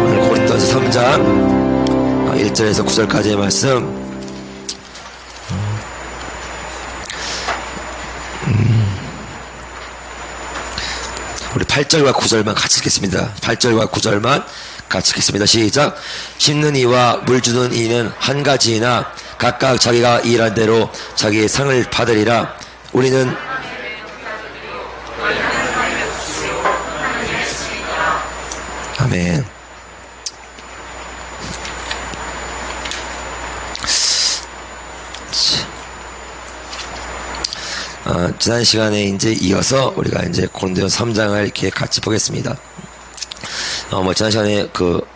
오늘 고린도서 3장 1절에서 9절까지의 말씀. 우리 8절과 9절만 같이 읽겠습니다. 8절과 9절만 같이 읽겠습니다. 시작. 심는 이와 물 주는 이는 한 가지이나 각각 자기가 일한 대로 자기의 상을 받으리라. 우리는 아멘. 지난 시간에 이제 이어서 우리가 이제 고린도서 3장을 이렇게 같이 보겠습니다. 지난 시간에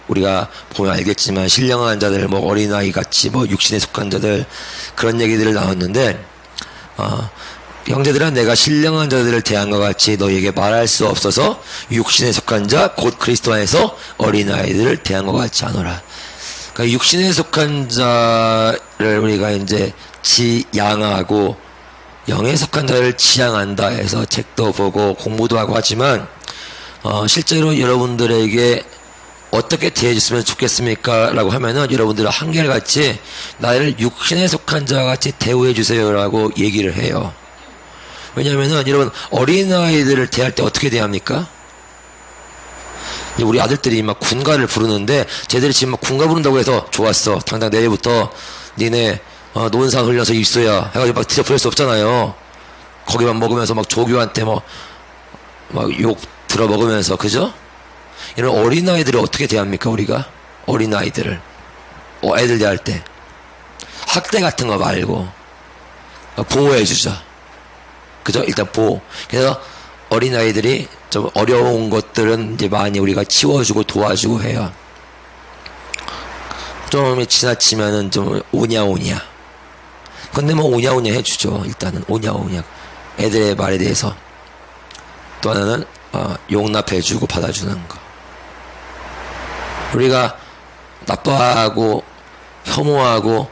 우리가 보면 알겠지만 신령한 자들, 어린아이 같이 육신에 속한 자들, 그런 얘기들을 나눴는데, 형제들아, 내가 신령한 자들을 대한 것 같이 너희에게 말할 수 없어서 육신에 속한 자, 곧 그리스도 안에서 어린아이들을 대한 것 같지 않으라. 그러니까 육신에 속한 자를 우리가 이제 지양하고 영에 속한 자를 지향한다 해서 책도 보고 공부도 하고 하지만, 실제로 여러분들에게 어떻게 대해줬으면 좋겠습니까? 라고 하면은 여러분들은 한결같이 나를 육신에 속한 자 같이 대우해 주세요 라고 얘기를 해요. 왜냐면은 여러분, 어린아이들을 대할 때 어떻게 대합니까? 우리 아들들이 막 군가를 부르는데, 쟤들이 지금 막 군가 부른다고 해서 좋았어, 당장 내일부터 니네 논산 흘려서 입소야 해가지고 막 들여보낼 수 없잖아요. 거기만 먹으면서 막 조교한테 막 욕 들어 먹으면서, 그죠? 이런 어린아이들을 어떻게 대합니까, 우리가? 어린아이들을. 애들 대할 때. 학대 같은 거 말고, 보호해주자. 그죠? 일단 보호. 그래서 어린아이들이 좀 어려운 것들은 이제 많이 우리가 치워주고 도와주고 해요. 좀 지나치면은 좀 오냐오냐. 근데 오냐오냐 해주죠. 일단은 오냐오냐. 애들의 말에 대해서. 또 하나는 용납해주고 받아주는 거. 우리가 나빠하고 혐오하고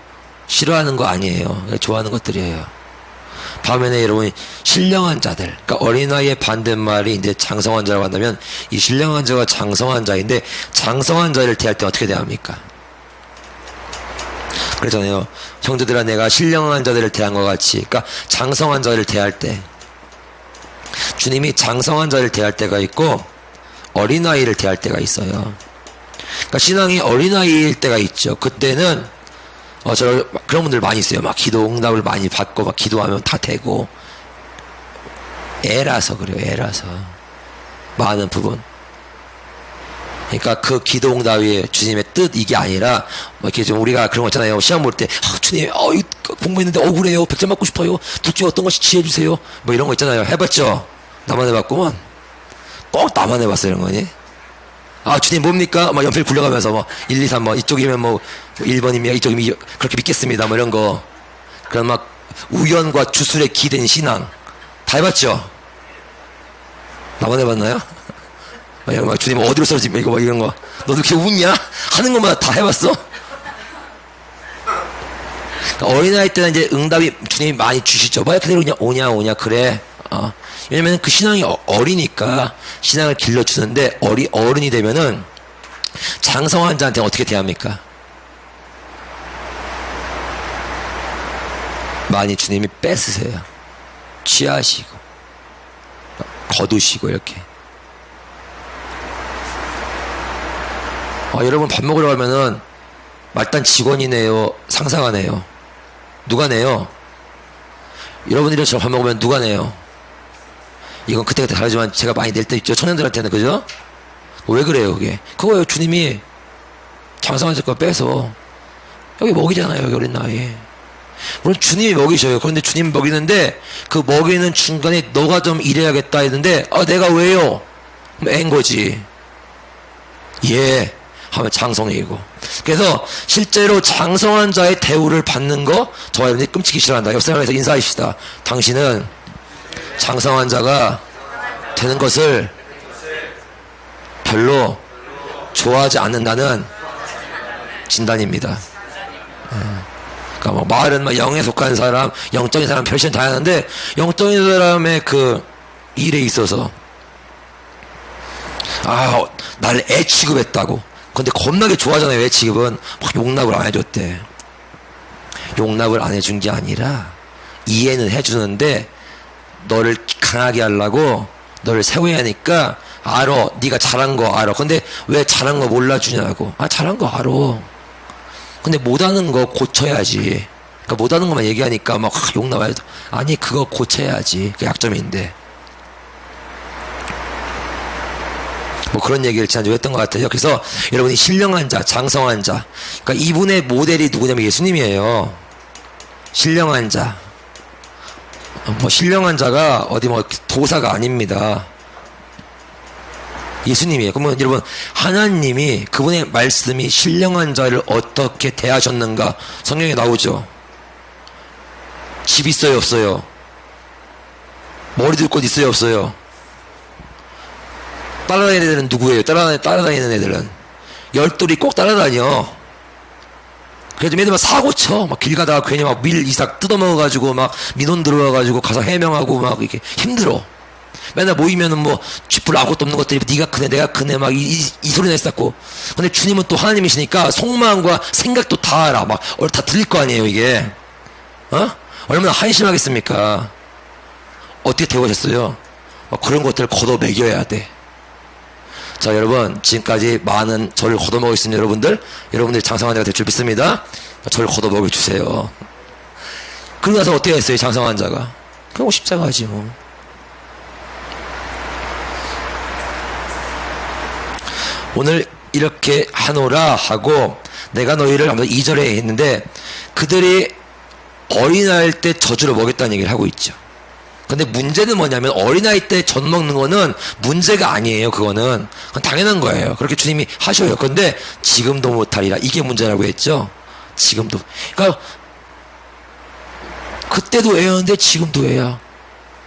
싫어하는 거 아니에요. 좋아하는 것들이에요. 반면에 여러분, 신령한 자들, 그러니까 어린아이의 반대말이 이제 장성한 자라고 한다면, 이 신령한 자가 장성한 자인데, 장성한 자를 대할 때 어떻게 대합니까? 그렇잖아요. 형제들아, 내가 신령한 자들을 대한 것 같이, 그러니까 장성한 자를 대할 때, 주님이 장성한 자를 대할 때가 있고 어린아이를 대할 때가 있어요. 그러니까 신앙이 어린아이일 때가 있죠. 그때는 그런 분들 많이 있어요. 막 기도 응답을 많이 받고 막 기도하면 다 되고, 애라서 그래요. 애라서 많은 부분. 그러니까 그 기도 응답이 주님의 뜻 이게 아니라 이렇게 좀 우리가 그런 거 있잖아요. 시험 볼 때 주님 공부했는데 억울해요. 100점 맞고 싶어요. 둘 중에 어떤 것이 지혜 주세요. 이런 거 있잖아요. 해봤죠? 나만 해봤구만. 꼭 나만 해봤어 이런 거니? 주님 뭡니까? 연필 굴려가면서 1, 2, 3 이쪽이면 1번이면 이쪽이면 그렇게 믿겠습니다. 이런 거. 그런 우연과 주술에 기댄 신앙 다 해봤죠? 나만 해봤나요? 주님 어디로 써지 이런 거. 너도 이렇게 웃냐? 하는 것마다 다 해봤어? 그러니까 어린아이 때는 이제 응답이 주님이 많이 주시죠. 그대로 그냥 오냐 그래. 왜냐면 그 신앙이 어리니까 신앙을 길러주는데, 어른이 되면은 장성한 자한테 어떻게 대합니까? 많이 주님이 뺏으세요. 취하시고 거두시고 이렇게. 여러분, 밥 먹으러 가면은 말단 직원이 내요, 상사가 내요? 누가 내요? 여러분들이 저 밥 먹으면 누가 내요? 이건 그때그때 다르지만 제가 많이 낼 때 있죠. 청년들한테는. 그죠? 왜 그래요 그게? 그거예요. 주님이 장성한 거 빼서 여기 먹이잖아요. 여기 어린 나이에. 물론 주님이 먹이셔요. 그런데 주님이 먹이는데 그 먹이는 중간에 너가 좀 일해야겠다 했는데, 내가 왜요? 그럼 애인 거지. 예 하면 장성이고. 그래서 실제로 장성한 자의 대우를 받는 거 저와 여러분이 끔찍이 싫어한다. 옆 사람에서 인사하십시다. 당신은 장성한 자가 되는 것을 별로 좋아하지 않는다는 진단입니다. 그러니까 말은 영에 속한 사람, 영적인 사람 별신 다 하는데, 영적인 사람의 그 일에 있어서 나를 애 취급했다고. 근데 겁나게 좋아하잖아요. 애 취급은. 막 용납을 안 해줬대. 용납을 안 해준 게 아니라 이해는 해주는데 너를 강하게 하려고 너를 세워야 하니까 알아. 네가 잘한 거 알아. 근데 왜 잘한 거 몰라주냐고. 잘한 거 알아. 근데 못하는 거 고쳐야지. 그러니까 못하는 것만 얘기하니까 막 욕 나와요. 아니 그거 고쳐야지. 그 약점인데. 뭐 그런 얘기를 지난주에 했던 것 같아요. 그래서 여러분이 신령한 자, 장성한 자. 그러니까 이분의 모델이 누구냐면 예수님이에요. 신령한 자. 뭐 신령한 자가 어디 뭐 도사가 아닙니다. 예수님이에요. 그러면 여러분 하나님이 그분의 말씀이 신령한 자를 어떻게 대하셨는가 성경에 나오죠. 집 있어요 없어요? 머리 둘 곳 있어요 없어요? 따라다니는 애들은 누구예요? 따라다니는 애들은 열둘이 꼭 따라다녀. 그래도 애들 막 사고 쳐. 막 길 가다가 괜히 막 밀 이삭 뜯어먹어가지고 막 민원 들어와가지고 가서 해명하고 막 이렇게 힘들어. 맨날 모이면은 뭐 쥐뿔 아무것도 없는 것들이 네가 크네 내가 크네 막 이 소리 냈었고. 근데 주님은 또 하나님이시니까 속마음과 생각도 다 알아. 막 다 들릴 거 아니에요 이게. 얼마나 한심하겠습니까? 어떻게 되어졌어요? 그런 것들을 걷어먹여야 돼. 자 여러분 지금까지 많은 저를 걷어먹을 수 있는 여러분들이 장성한 자가 될 줄 믿습니다. 저를 걷어먹여 주세요. 그러고 나서 어떻게 했어요 장성한 자가? 그냥 십자가 하지 뭐. 오늘 이렇게 하노라 하고 내가 너희를 아무튼 2절에 했는데 그들이 어린아이일 때 저주를 먹였다는 얘기를 하고 있죠. 근데 문제는 뭐냐면 어린아이 때 젖 먹는 거는 문제가 아니에요. 그건 당연한 거예요. 그렇게 주님이 하셔요. 근데 지금도 못하리라. 이게 문제라고 했죠. 지금도. 그러니까 그때도 애였는데 지금도 애야.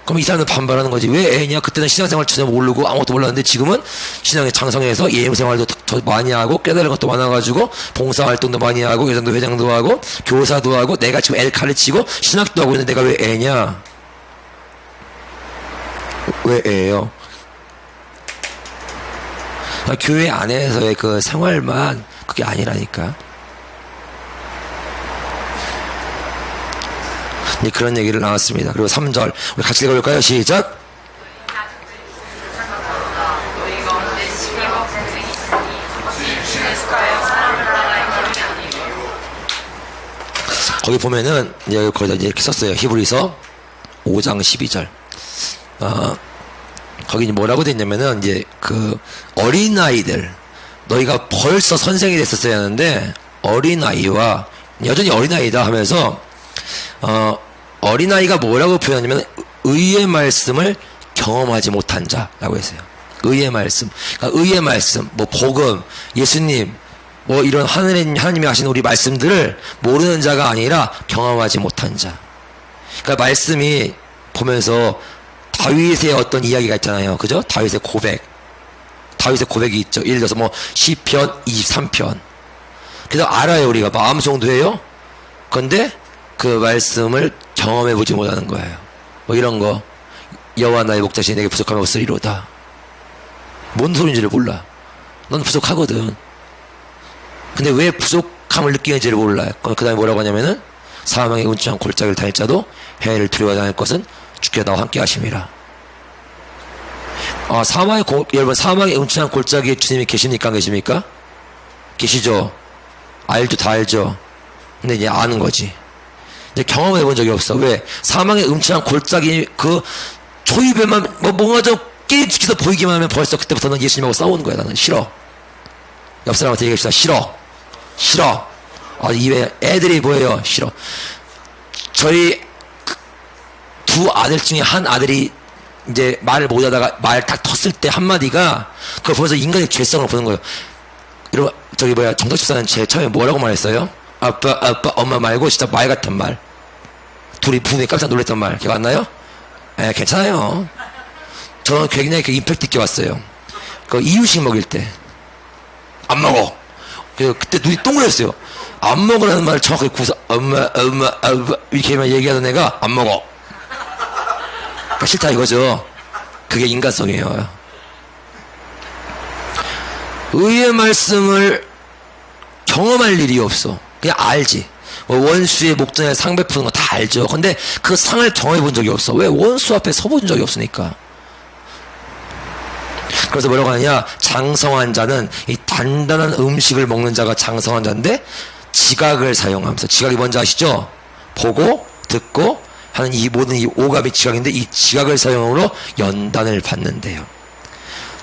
그럼 이 사람은 반발하는 거지. 왜 애냐? 그때는 신앙생활 전혀 모르고 아무것도 몰랐는데 지금은 신앙의 장성해서 예임생활도 더 많이 하고 깨달은 것도 많아가지고 봉사활동도 많이 하고 여장도 회장도 하고 교사도 하고 내가 지금 애를 가르치고 신학도 하고 있는데 내가 왜 애냐? 왜 애예요? 교회 안에서의 그 생활만 그게 아니라니까. 네, 그런 얘기를 나왔습니다. 그리고 3절 우리 같이 읽어볼까요? 시작. 거기 보면은 이제 거기다 이렇게 썼어요. 히브리서 5장 12절. 거기 뭐라고 됐냐면은 이제 그 어린아이들 너희가 벌써 선생이 됐었어야 하는데 어린아이와 여전히 어린아이다 하면서 어린아이가 뭐라고 표현하냐면 의의 말씀을 경험하지 못한 자라고 했어요. 의의 말씀. 그러니까 의의 말씀, 뭐 복음, 예수님, 뭐 이런 하나님이 하신 우리 말씀들을 모르는 자가 아니라 경험하지 못한 자. 그러니까 말씀이 보면서 다윗의 어떤 이야기가 있잖아요. 그죠? 다윗의 고백이 있죠. 예를 들어서 뭐 시편 23편. 그래서 알아요. 우리가 마음송도 해요. 그런데 그 말씀을 경험해 보지 못하는 거예요. 뭐 이런 거. 여호와 나의 목자시니 내게 부족함이 없으리로다. 뭔 소리인지를 몰라. 넌 부족하거든. 근데 왜 부족함을 느끼는지를 몰라요. 그 다음에 뭐라고 하냐면은 사망의 운치한 골짜기를 다닐 자도 해를 두려워하지 않을 것은 주께 나와 함께 하심이라. 여러분 사망의 운치한 골짜기에 주님이 계십니까 안 계십니까? 계시죠. 다 알죠. 근데 이제 아는 거지. 이제 경험해 본 적이 없어. 왜? 사망의 음침한 골짜기 그 초입에만 뭔가 좀 깨지기서 보이기만 하면 벌써 그때부터는 예수님하고 싸우는 거야. 나는 싫어. 옆 사람한테 얘기합시다. 싫어. 이외에 애들이 뭐예요? 싫어. 저희 두 아들 중에 한 아들이 이제 말을 못하다가 말 딱 텄을 때 한마디가 그걸 보면서 인간의 죄성을 보는 거예요. 여러분 정덕 집사는 제일 처음에 뭐라고 말했어요? 아빠 엄마 말고 진짜 말 같은 말. 둘이 부모님이 깜짝 놀랐던 말 기억 안 나요? 괜찮아요. 저는 굉장히 임팩트 있게 왔어요. 그 이유식 먹일 때 안 먹어. 그때 눈이 동그랬어요. 안 먹으라는 말을 정확하게 구사 엄마 이렇게만 얘기하던 애가 안 먹어. 그러니까 싫다 이거죠. 그게 인간성이에요. 의의 말씀을 경험할 일이 없어. 그냥 알지. 원수의 목전에 상 베푸는 거 다 알죠. 근데 그 상을 경험해 본 적이 없어. 왜? 원수 앞에 서본 적이 없으니까. 그래서 뭐라고 하느냐, 장성한 자는, 이 단단한 음식을 먹는 자가 장성한 자인데 지각을 사용하면서, 지각이 뭔지 아시죠? 보고 듣고 하는 이 모든 이 오감이 지각인데, 이 지각을 사용으로 연단을 받는데요.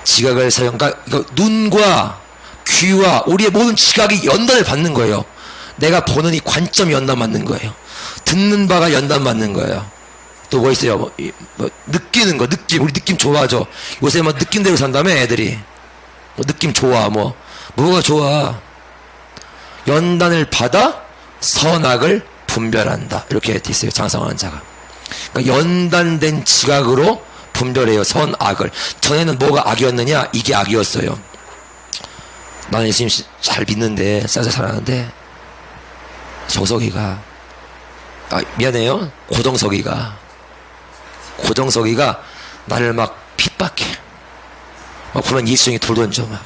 지각을 사용, 그러니까 눈과 귀와 우리의 모든 지각이 연단을 받는 거예요. 내가 보는 이 관점이 연단 받는 거예요. 듣는 바가 연단 받는 거예요. 또 뭐 있어요? 뭐 느끼는 거, 느낌. 우리 느낌 좋아하죠. 요새 뭐 느낌대로 산다며 애들이. 뭐 느낌 좋아. 뭐가 좋아? 연단을 받아 선악을 분별한다. 이렇게 돼 있어요. 장성하는 자가. 그러니까 연단된 지각으로 분별해요. 선악을. 전에는 뭐가 악이었느냐? 이게 악이었어요. 나는 예수님 잘 믿는데, 잘 살아가는데, 정석이가, 미안해요. 고정석이가 나를 막 핍박해. 막 그런 예수님이 돌 던져 막.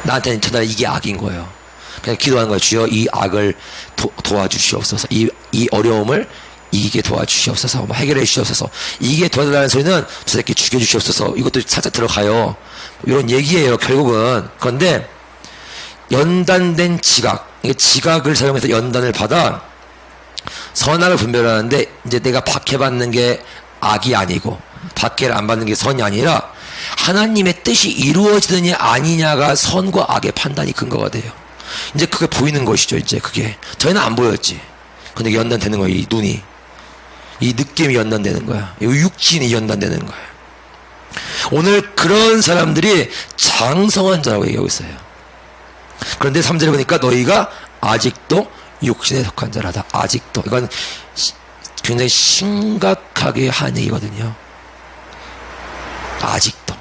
나한테는 전날 이게 악인 거예요. 그냥 기도하는 거예요. 주여 이 악을 도와주시옵소서. 이 어려움을 이기게 도와주시옵소서. 해결해 주시옵소서. 이게 도와달라는 소리는 저 새끼 죽여주시옵소서. 이것도 살짝 들어가요. 이런 얘기예요. 결국은. 그런데 연단된 지각을 사용해서 연단을 받아 선악을 분별하는데, 이제 내가 박해받는 게 악이 아니고 박해를 안 받는 게 선이 아니라 하나님의 뜻이 이루어지느냐 아니냐가 선과 악의 판단이 근거가 돼요. 이제 그게 보이는 것이죠. 이제 그게 저희는 안 보였지. 근데 연단되는 거예요. 이 눈이, 이 느낌이 연단되는 거야. 이 육신이 연단되는 거야. 오늘 그런 사람들이 장성한 자라고 얘기하고 있어요. 그런데 3절에 보니까 너희가 아직도 육신에 속한 자라다. 아직도. 이건 굉장히 심각하게 한 얘기거든요. 아직도.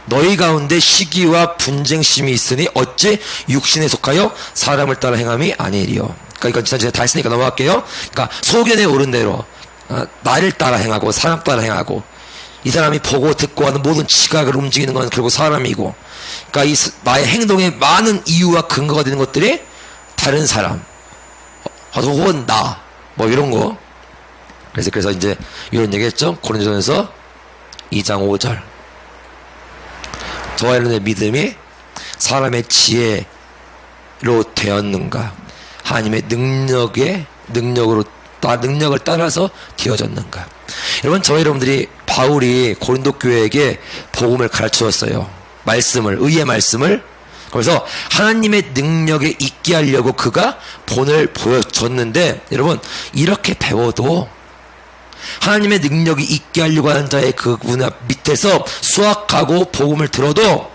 너희 가운데 시기와 분쟁심이 있으니 어찌 육신에 속하여 사람을 따라 행함이 아니리요. 그러니까 이건 지난주에 다 했으니까 넘어갈게요. 그러니까 소견에 오른 대로 나를 따라 행하고 사람 따라 행하고, 이 사람이 보고 듣고 하는 모든 지각을 움직이는 건 결국 사람이고, 그러니까 나의 행동에 많은 이유와 근거가 되는 것들이 다른 사람, 혹은 나, 뭐 이런 거. 그래서 이제 이런 얘기 했죠. 고린도전서 2장 5절. 저와 여러분의 믿음이 사람의 지혜로 되었는가? 하나님의 능력을 따라서 되어졌는가? 여러분, 저와 여러분들이, 바울이 고린도 교회에게 복음을 가르쳐줬어요. 의의 말씀을. 그래서 하나님의 능력에 있게 하려고 그가 본을 보여줬는데, 여러분, 이렇게 배워도 하나님의 능력이 있게 하려고 하는 자의 그 문 밑에서 수학하고 복음을 들어도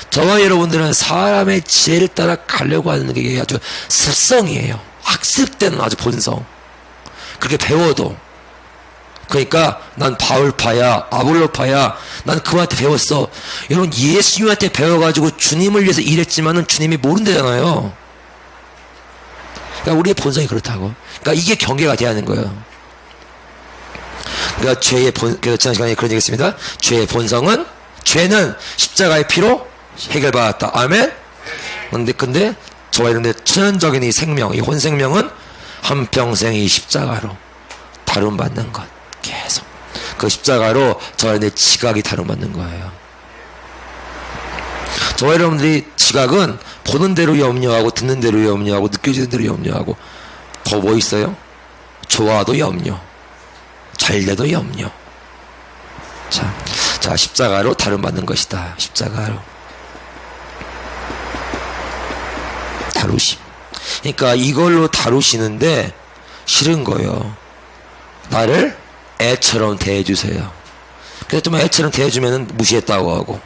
저와 여러분들은 사람의 지혜를 따라 가려고 하는 게 아주 습성이에요. 학습되는 아주 본성. 그렇게 배워도. 그러니까 난 바울파야, 아볼로파야, 난 그분한테 배웠어. 여러분, 예수님한테 배워가지고 주님을 위해서 일했지만은 주님이 모른다잖아요. 그러니까 우리의 본성이 그렇다고. 그러니까 이게 경계가 돼야 하는 거예요. 그러니까 그래서 지난 시간에 그런 얘기 했습니다. 죄는 십자가의 피로 해결받았다. 아멘? 근데 저와 이런데 천연적인 이 생명, 이 혼생명은 한평생 이 십자가로 다룬받는 것. 계속 그 십자가로 저와 내 지각이 다룬받는 거예요. 저와 여러분들이 지각은 보는 대로 염려하고, 듣는 대로 염려하고, 느껴지는 대로 염려하고, 더 뭐 있어요? 좋아도 염려, 잘돼도 염려. 자, 십자가로 다룬받는 것이다. 십자가로 다루심. 그러니까 이걸로 다루시는데 싫은 거예요. 나를 애처럼 대해주세요. 그래서 좀 애처럼 대해주면은 무시했다고 하고,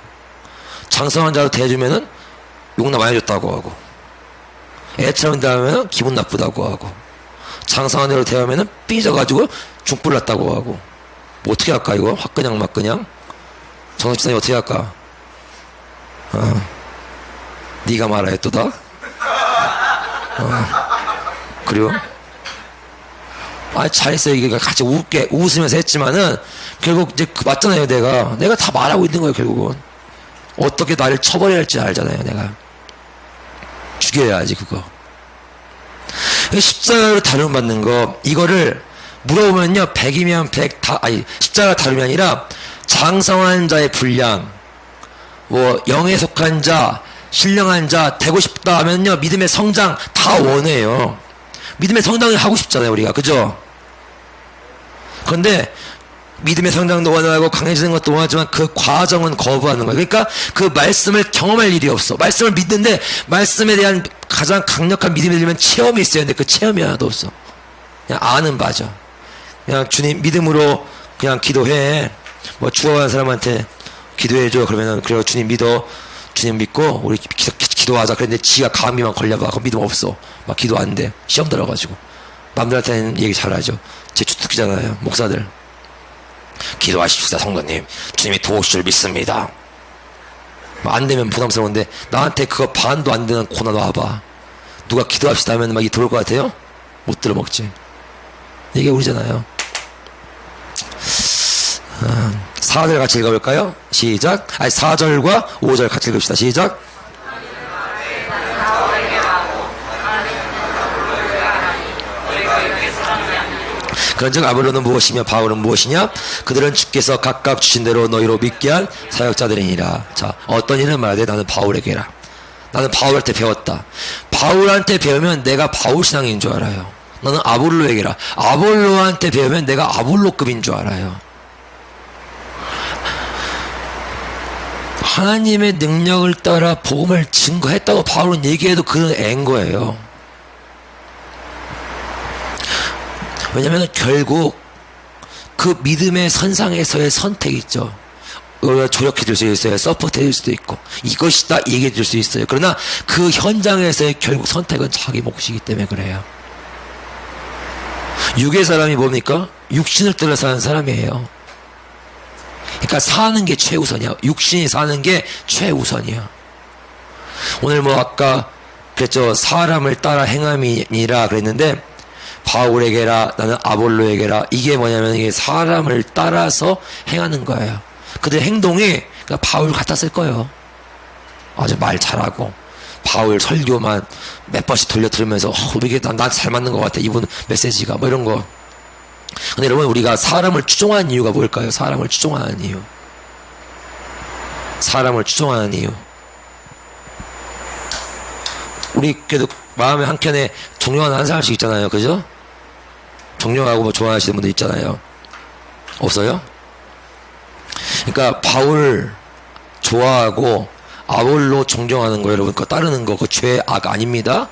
장성한 자로 대해주면은 용나 많이 줬다고 하고, 애처럼 대하면은 기분 나쁘다고 하고, 장성한 자로 대하면은 삐져가지고 중불 났다고 하고. 뭐 어떻게 할까 이거? 화끈양 막그냥 정선집사님 어떻게 할까? 네가 말하여 또다. 그래요? 잘했어요. 이게 같이 웃으면서 했지만은 결국 이제 맞잖아요. 내가 다 말하고 있는 거예요. 결국은 어떻게 나를 처벌해야 할지 알잖아요. 내가 죽여야지 그거. 십자가로 다름 받는 거, 이거를 물어보면요 100이면 100 다, 아니 십자가 다름이 아니라 장성한 자의 분량, 뭐 영에 속한 자, 신령한 자 되고 싶다 하면요 믿음의 성장 다 원해요. 믿음의 성장을 하고 싶잖아요 우리가, 그죠? 그런데 믿음의 성장도 원하고 강해지는 것도 원하지만 그 과정은 거부하는 거예요. 그러니까 그 말씀을 경험할 일이 없어. 말씀을 믿는데 말씀에 대한 가장 강력한 믿음이 들면 체험이 있어야 하는데 그 체험이 하나도 없어. 그냥 아는 바죠. 그냥 주님 믿음으로 그냥 기도해. 뭐 죽어가는 사람한테 기도해줘. 그러면은 그래 주님 믿어. 주님 믿고 우리 기도하자. 그런데 지가 감기만 걸려봐. 그 믿음 없어. 막 기도 안 돼. 시험 들어가지고. 남들한테는 얘기 잘하죠. 제 주특기잖아요. 목사들. 기도하십시다 성도님. 주님이 도우실 줄 믿습니다. 안 되면 부담스러운데 나한테 그거 반도 안 되는 고난 와봐. 누가 기도합시다 하면 막 이 들어올 것 같아요? 못 들어먹지. 이게 우리잖아요. 4절 같이 읽어볼까요? 시작. 4절과 5절 같이 읽읍시다. 시작. 그런즉 아볼로는 무엇이며 바울은 무엇이냐? 그들은 주께서 각각 주신 대로 너희로 믿게 한 사역자들이니라. 자, 어떤 일은 말하되 나는 바울에게라. 나는 바울한테 배웠다. 바울한테 배우면 내가 바울 신앙인 줄 알아요. 너는 아볼로에게라. 아볼로한테 배우면 내가 아볼로급인 줄 알아요. 하나님의 능력을 따라 복음을 증거했다고 바울은 얘기해도 그는 애인 거예요. 왜냐면 결국 그 믿음의 선상에서의 선택이 있죠. 조력해 줄 수 있어요. 서포트 해줄 수도 있고 이것이다 얘기해 줄 수 있어요. 그러나 그 현장에서의 결국 선택은 자기 몫이기 때문에 그래요. 육의 사람이 뭡니까? 육신을 따라 사는 사람이에요. 그러니까 사는 게 최우선이야. 육신이 사는 게 최우선이야. 오늘 뭐 아까 그랬죠. 사람을 따라 행함이니라 그랬는데 바울에게라 나는 아볼로에게라, 이게 뭐냐면 이게 사람을 따라서 행하는 거예요. 그들 행동이 그러니까 바울 같았을 거예요. 아주 말 잘하고 바울 설교만 몇 번씩 돌려 들으면서 이게 나한테 잘 맞는 것 같아 이분 메시지가 뭐 이런 거. 근데 여러분 우리가 사람을 추종하는 이유가 뭘까요? 사람을 추종하는 이유. 사람을 추종하는 이유. 우리 그래도 마음의 한켠에 존경하는 한 사람씩 있잖아요. 그죠? 존경하고 뭐 좋아하시는 분들 있잖아요. 없어요? 그러니까 바울 좋아하고 아볼로 존경하는 거 여러분 그거 따르는 거 그거 죄악 아닙니다.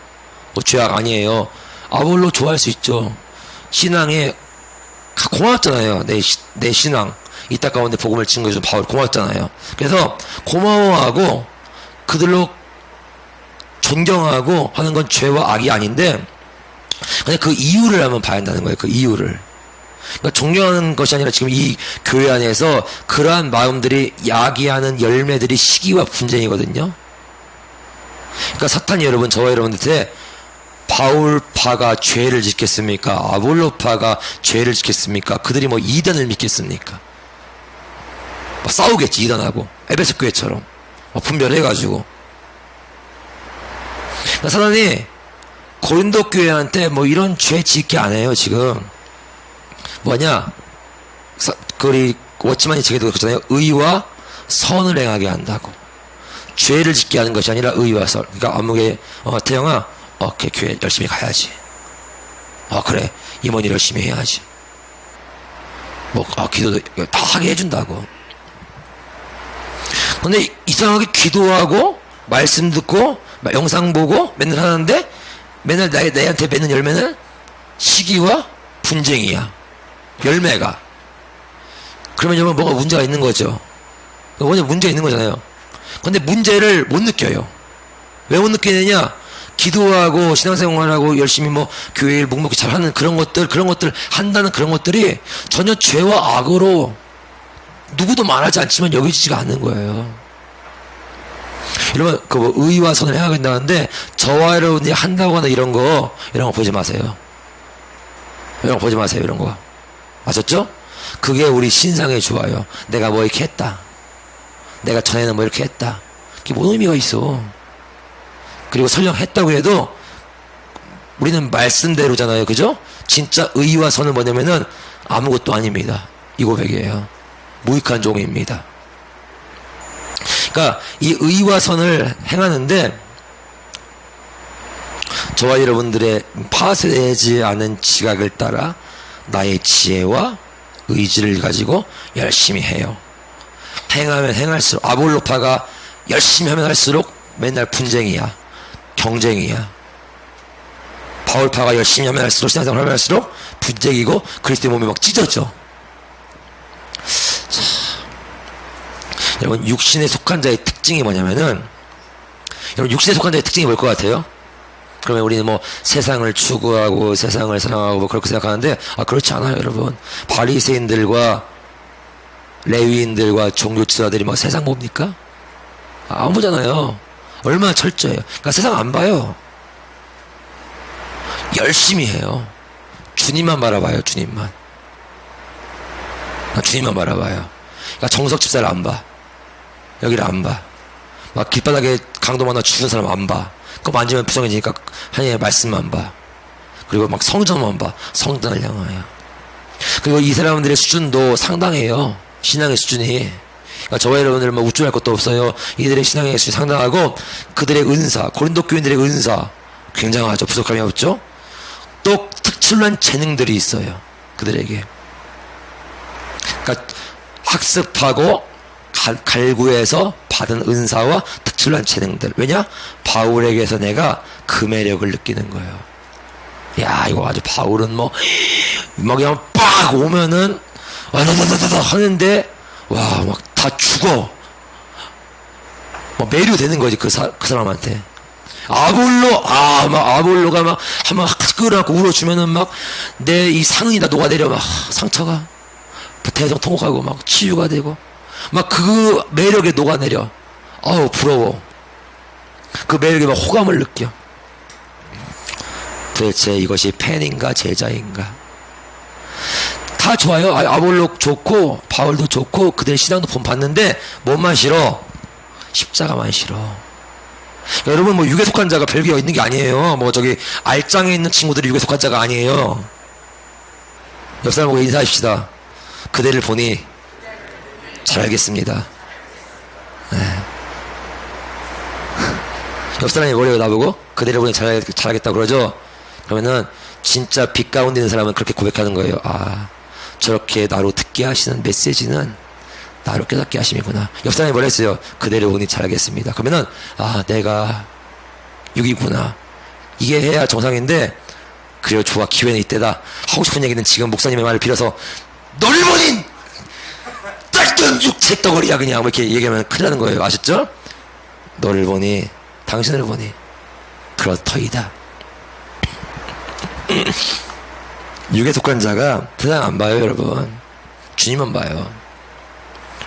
그거 죄악 아니에요. 아볼로 좋아할 수 있죠. 신앙에 고맙잖아요. 내 신앙 이따 가운데 복음을 증거해준 바울 고맙잖아요. 그래서 고마워하고 그들로 존경하고 하는 건 죄와 악이 아닌데 근데 그 이유를 한번 봐야 한다는 거예요. 그 이유를. 그러니까 존경하는 것이 아니라 지금 이 교회 안에서 그러한 마음들이 야기하는 열매들이 시기와 분쟁이거든요. 그러니까 사탄이 여러분 저와 여러분한테 바울파가 죄를 짓겠습니까? 아볼로파가 죄를 짓겠습니까? 그들이 뭐 이단을 믿겠습니까? 뭐 싸우겠지 이단하고 에베소 교회처럼 분별해가지고. 그러니까 사탄이 고린도 교회한테 뭐 이런 죄 짓게 안 해요. 지금 뭐냐 우리 워치만이 제게도 그렇잖아요. 의와 선을 행하게 한다고. 죄를 짓게 하는 것이 아니라 의와 선. 그러니까 아무개 태영아 오케이 교회 열심히 가야지. 그래 임원이 열심히 해야지. 뭐 기도도 다 하게 해준다고. 근데 이상하게 기도하고 말씀 듣고 영상 보고 맨날 하는데 맨날 내한테 맺는 열매는 시기와 분쟁이야. 열매가. 그러면 여러분 뭐가 문제가 있는 거죠. 뭐냐 문제가 있는 거잖아요. 근데 문제를 못 느껴요. 왜 못 느끼느냐? 기도하고 신앙생활하고 열심히 뭐 교회 일 묵묵히 잘하는 그런 것들 한다는 그런 것들이 전혀 죄와 악으로 누구도 말하지 않지만 여겨지지가 않는 거예요. 여러분 그 의와 선을 해야 된다는데 저와 여러분이 한다고 하는 이런 거 보지 마세요. 이런 거 보지 마세요. 이런 거 아셨죠? 그게 우리 신상에 좋아요. 내가 뭐 이렇게 했다. 내가 전에는 뭐 이렇게 했다. 그게 뭔 의미가 있어. 그리고 설령 했다고 해도 우리는 말씀대로잖아요. 그죠? 진짜 의와 선은 뭐냐면은 아무것도 아닙니다. 이 고백이에요. 무익한 종입니다. 그러니까 이 의와 선을 행하는데 저와 여러분들의 파쇄되지 않은 지각을 따라 나의 지혜와 의지를 가지고 열심히 해요. 행하면 행할수록 아볼로파가 열심히 하면 할수록 맨날 분쟁이야. 경쟁이야. 바울파가 열심히 하면 할수록 신앙생활 하면 할수록 분쟁이고 그리스도의 몸이 막 찢어져. 자, 여러분 육신에 속한 자의 특징이 뭐냐면은 여러분 육신에 속한 자의 특징이 뭘 것 같아요? 그러면 우리는 뭐 세상을 추구하고 세상을 사랑하고 뭐 그렇게 생각하는데 그렇지 않아요. 여러분 바리새인들과 레위인들과 종교 지도자들이 막 세상 봅니까? 안 보잖아요. 얼마나 철저해요. 그러니까 세상 안 봐요. 열심히 해요. 주님만 바라봐요. 주님만 바라봐요. 그러니까 정석 집사를 안 봐. 여기를 안 봐. 막 길바닥에 강도 만나 죽은 사람 안 봐. 그거 만지면 부정해지니까 하나님의 말씀만 봐. 그리고 막 성전만 봐. 성전을 향하여. 그리고 이 사람들의 수준도 상당해요. 신앙의 수준이. 그러니까 저와 여러분들 뭐 우쭐할 것도 없어요. 이들의 신앙의 수준이 상당하고 그들의 은사, 고린도 교인들의 은사 굉장하죠. 부족함이 없죠. 또 특출난 재능들이 있어요. 그들에게. 그러니까 학습하고 갈구해서 받은 은사와 특출난 재능들. 왜냐? 바울에게서 내가 그 매력을 느끼는 거예요. 야, 이거 아주 바울은 막 그냥 빡 오면은 와다다다다 하는데 와, 막 다 죽어. 막 매료되는 거지 그 사람한테. 아볼로가 막 한번 끌어갖고 울어주면은 막 내 이 상흔이 다 녹아내려. 막 상처가 대성 통곡하고 막 치유가 되고 막 그 매력에 녹아내려. 부러워. 그 매력에 막 호감을 느껴. 도대체 이것이 팬인가 제자인가? 다 좋아요. 아볼로 좋고 바울도 좋고 그들의 신앙도 본봤는데 뭔만 싫어? 십자가만 싫어. 여러분 뭐 육에 속한 자가 별게 있는 게 아니에요. 뭐 저기 알장에 있는 친구들이 육에 속한 자가 아니에요. 옆 사람하고 인사합시다. 그대를 보니 잘 알겠습니다. 네. 옆 사람이 머리가 나보고 그대를 보니 잘 알겠다 그러죠. 그러면은 진짜 빛 가운데 있는 사람은 그렇게 고백하는 거예요. 저렇게 나로 듣게 하시는 메시지는 나로 깨닫게 하심이구나. 옆 사람이 뭐라 했어요? 그대를 보니 잘 알겠습니다. 그러면은 내가 6이구나. 이게 해야 정상인데 그래요. 좋아. 기회는 이때다. 하고 싶은 얘기는 지금 목사님의 말을 빌어서 너를 보니 딸던 육체 덩어리야 그냥 뭐 이렇게 얘기하면 큰일 나는 거예요. 아셨죠? 너를 보니 당신을 보니 그렇더이다. 육에 속한 자가 세상 안 봐요. 여러분 주님만 봐요.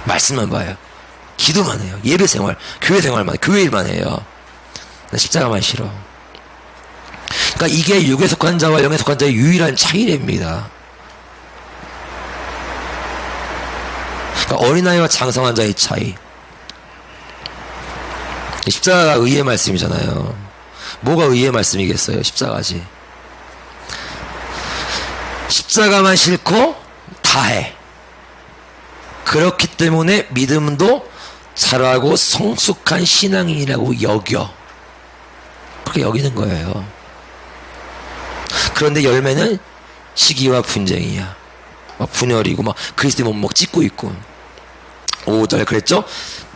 말씀만 봐요. 기도만 해요. 예배 생활, 교회 생활만, 교회 일만 해요. 십자가만 싫어. 그러니까 이게 육에 속한 자와 영에 속한 자의 유일한 차이랍니다. 그러니까 어린아이와 장성한 자의 차이. 십자가가 의의 말씀이잖아요. 뭐가 의의 말씀이겠어요? 십자가지. 십자가만 싫고 다해. 그렇기 때문에 믿음도 잘하고 성숙한 신앙인이라고 여겨. 그렇게 여기는 거예요. 그런데 열매는 시기와 분쟁이야. 막 분열이고 막 그리스도의 몸 막 찢고 있고. 5절 그랬죠?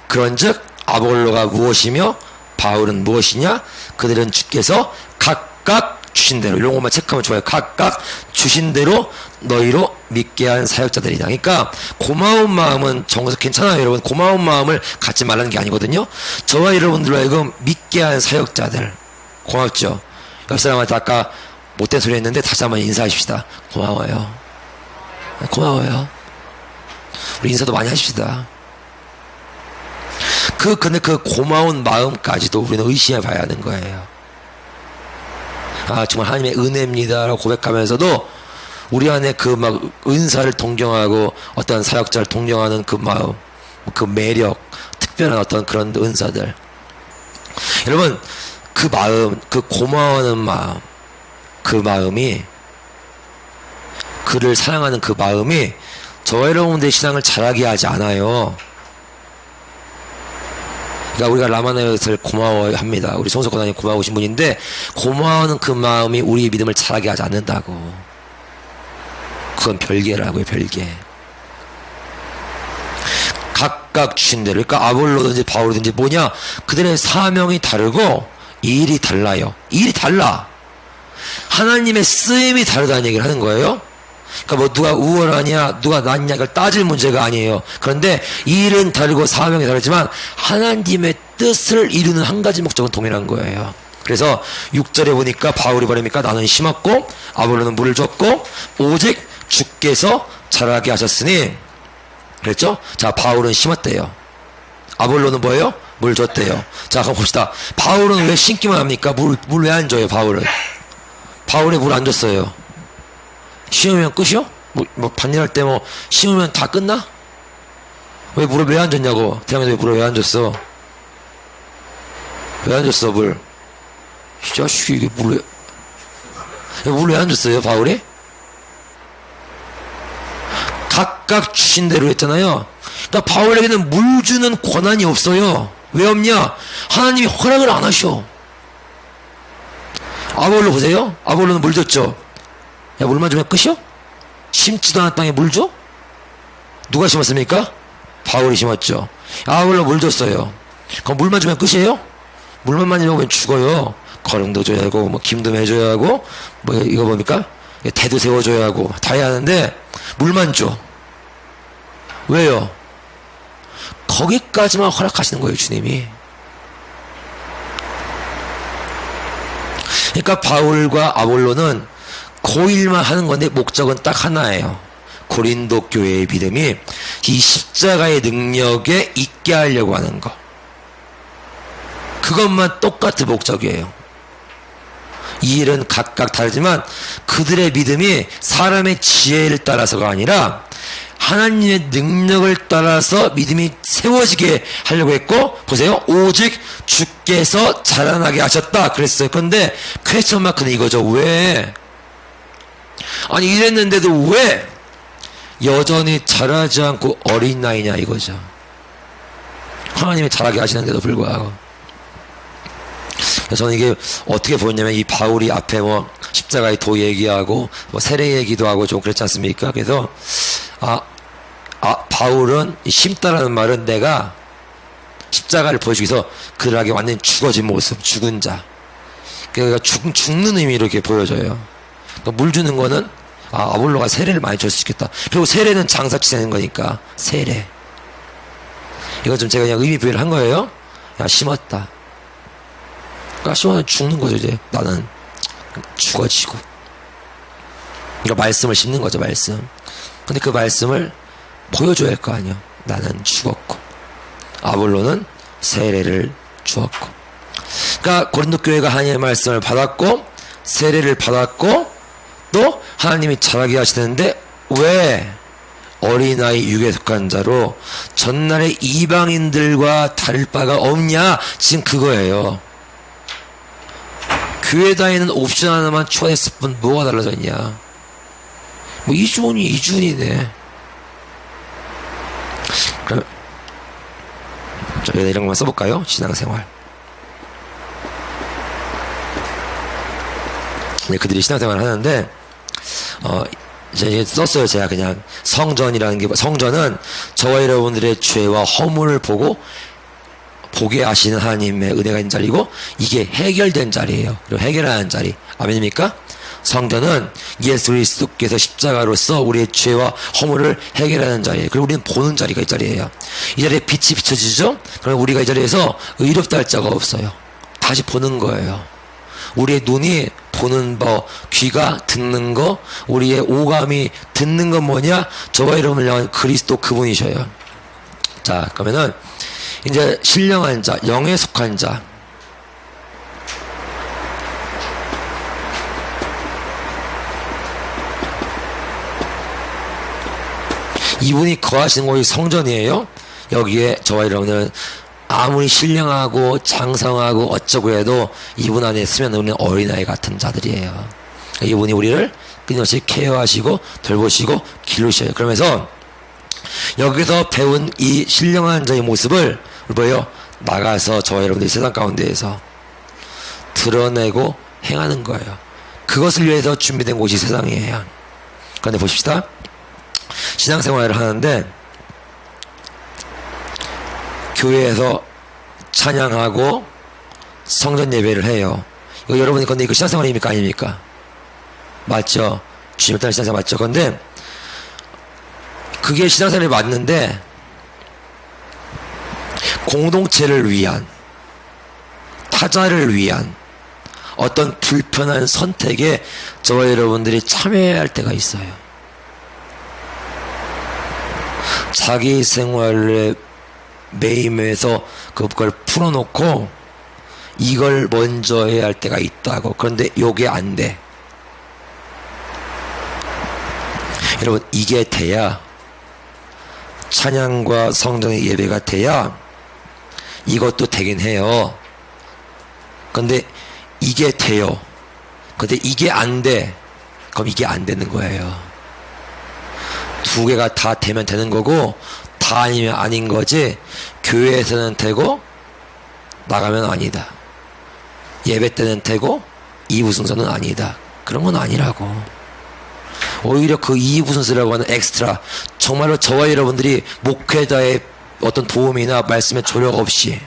그런즉 아볼로가 무엇이며 바울은 무엇이냐? 그들은 주께서 각각 주신 대로, 이런 것만 체크하면 좋아요. 각각 주신 대로 너희로 믿게 한 사역자들이다. 그러니까 고마운 마음은 정서 괜찮아요. 여러분 고마운 마음을 갖지 말라는 게 아니거든요. 저와 여러분들로 하여금 믿게 한 사역자들 고맙죠. 옆 사람한테 아까 못된 소리 했는데 다시 한번 인사하십시다. 고마워요. 고마워요. 우리 인사도 많이 하십시다. 근데 그 고마운 마음까지도 우리는 의심해 봐야 하는 거예요. 정말 하나님의 은혜입니다라고 고백하면서도 우리 안에 그 막 은사를 동경하고 어떤 사역자를 동경하는 그 마음, 그 매력, 특별한 어떤 그런 은사들. 여러분, 그 마음, 그 고마워하는 마음, 그 마음이, 그를 사랑하는 그 마음이 저와 여러분들의 신앙을 자라게 하지 않아요. 그러니까 우리가 라마나요트를 고마워합니다. 우리 송석권장님 고마우신 분인데, 고마워하는 그 마음이 우리의 믿음을 자라게 하지 않는다고. 그건 별개라고요, 별개. 각각 주신 대로. 그러니까 아볼로든지 바울이든지 뭐냐, 그들의 사명이 다르고 일이 달라요. 일이 달라. 하나님의 쓰임이 다르다는 얘기를 하는 거예요. 그러니까 뭐 누가 우월하냐, 누가 낫냐, 이걸 따질 문제가 아니에요. 그런데 일은 다르고 사명이 다르지만 하나님의 뜻을 이루는 한 가지 목적은 동일한 거예요. 그래서 6절에 보니까 바울이 말합니까? 나는 심었고 아볼로는 물을 줬고 오직 주께서 자라게 하셨으니. 그랬죠? 자, 바울은 심었대요. 아볼로는 뭐예요? 물 줬대요. 자, 그럼 봅시다. 바울은 왜 심기만 합니까? 물 왜 안 줘요, 바울은? 바울에 물 안 줬어요. 심으면 끝이요? 뭐 반일할 때 뭐 심으면 다 끝나? 왜 물을 왜 안 줬냐고. 태양에서 왜 물을 왜 안 줬어? 왜 안 줬어, 물? 이 자식이 이게 물 왜 안 줬어요, 바울이? 각각 주신 대로 했잖아요. 그러니까 바울에게는 물 주는 권한이 없어요. 왜 없냐? 하나님이 허락을 안 하셔. 아볼로 보세요. 아볼로는 물 줬죠. 야, 물만 주면 끝이요? 심지도 않은 땅에 물 줘? 누가 심었습니까? 바울이 심었죠. 아볼로 물 줬어요. 그럼 물만 주면 끝이에요? 물만 만지면 죽어요. 거름도 줘야 하고, 뭐 김도 매줘야 하고, 뭐 이거 뭡니까? 대도 세워줘야 하고 다 해야 하는데 물만 줘. 왜요? 거기까지만 허락하시는 거예요, 주님이. 그러니까 바울과 아볼로는 고일만 하는 건데 목적은 딱 하나예요. 고린도 교회의 믿음이 이 십자가의 능력에 있게 하려고 하는 거. 그것만 똑같은 목적이에요. 이 일은 각각 다르지만 그들의 믿음이 사람의 지혜를 따라서가 아니라 하나님의 능력을 따라서 믿음이 세워지게 하려고 했고, 보세요. 오직 주께서 자라나게 하셨다 그랬어요. 그런데 퀘스천 마크는 이거죠. 왜? 아니 이랬는데도 왜 여전히 자라지 않고 어린 나이냐 이거죠. 하나님이 자라게 하시는데도 불구하고. 저는 이게 어떻게 보였냐면, 이 바울이 앞에 뭐 십자가의 도 얘기하고 뭐 세례 얘기도 하고 좀 그랬지 않습니까? 그래서 바울은 심다라는 말은 내가 십자가를 보여주기 위해서 그들에게 완전히 죽어진 모습, 죽은 자. 그러니까 죽는 의미로 이렇게 보여져요. 그러니까 물 주는 거는 아볼로가 세례를 많이 줄 수 있겠다. 그리고 세례는 장사치 되는 거니까 세례. 이거 좀 제가 그냥 의미 부여를 한 거예요. 야, 심었다. 그러니까 심으면 죽는 거죠. 이제 나는 죽어지고. 그러니까 말씀을 심는 거죠, 말씀. 근데 그 말씀을 보여줘야 할 거 아니에요. 나는 죽었고 아볼로는 세례를 주었고. 그러니까 고린도 교회가 하나님의 말씀을 받았고 세례를 받았고 또 하나님이 자라게 하시는데, 왜? 어린아이 육에 속한 자로 전날의 이방인들과 다를 바가 없냐. 지금 그거예요. 교회 다니는 옵션 하나만 추가했을 뿐 뭐가 달라졌냐. 뭐 이준이네. 그럼 이런 것만 써볼까요? 신앙생활. 네, 그들이 신앙생활을 하는데 이제 썼어요. 제가 그냥 성전이라는 게, 성전은 저와 여러분들의 죄와 허물을 보게 하시는 하나님의 은혜가 있는 자리고, 이게 해결된 자리예요. 그리고 해결하는 자리. 아멘입니까? 성전은 예수 그리스도께서 십자가로서 우리의 죄와 허물을 해결하는 자리예요. 그리고 우리는 보는 자리가 이 자리예요. 이 자리에 빛이 비춰지죠? 그럼 우리가 이 자리에서 의롭다 할 자가 없어요. 다시 보는 거예요. 우리의 눈이 보는 거, 귀가 듣는 거, 우리의 오감이 듣는 건 뭐냐? 저와 여러분을 향한 그리스도 그분이셔요. 자, 그러면은 이제 신령한 자, 영에 속한 자. 이분이 거하시는 곳이 성전이에요. 여기에 저와 여러분은 아무리 신령하고 장성하고 어쩌고 해도 이분 안에 있으면 우리는 어린아이 같은 자들이에요. 이분이 우리를 끊임없이 케어하시고 돌보시고 기르셔요. 그러면서 여기서 배운 이 신령한 자의 모습을 뭐예요? 나가서 저와 여러분들이 세상 가운데에서 드러내고 행하는 거예요. 그것을 위해서 준비된 곳이 세상이에요. 그런데 보십시다. 신앙생활을 하는데 교회에서 찬양하고 성전 예배를 해요. 이거 여러분이 근데 이거 신앙생활입니까? 아닙니까? 맞죠? 주님을 따르는 신앙생활 맞죠? 근데 그게 신앙생활이 맞는데 공동체를 위한, 타자를 위한 어떤 불편한 선택에 저와 여러분들이 참여해야 할 때가 있어요. 자기 생활에 매임해서 그걸 풀어놓고 이걸 먼저 해야 할 때가 있다고. 그런데 요게 안 돼. 여러분, 이게 돼야, 찬양과 성전의 예배가 돼야 이것도 되긴 해요. 근데 이게 돼요. 근데 이게 안 돼. 그럼 이게 안 되는 거예요. 두 개가 다 되면 되는 거고, 다 아니면 아닌 거지. 교회에서는 되고 나가면 아니다. 예배 때는 되고 이부순서는 아니다. 그런 건 아니라고. 오히려 그 이부순서라고 하는 엑스트라, 정말로 저와 여러분들이 목회자의 어떤 도움이나 말씀의 조력 없이,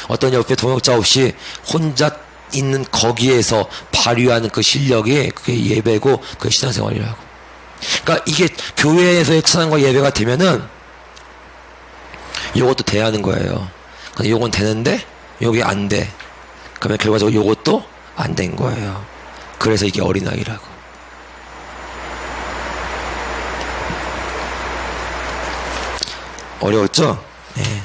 어떤 옆에 동역자 없이 혼자 있는 거기에서 발휘하는 그 실력이 그게 예배고 그게 신앙생활이라고. 그러니까 이게 교회에서의 찬양과 예배가 되면은 요것도 돼야 하는 거예요. 근데 요건 되는데 요게 안 돼. 그러면 결과적으로 요것도 안 된 거예요. 그래서 이게 어린아이라고. 어려웠죠? 네.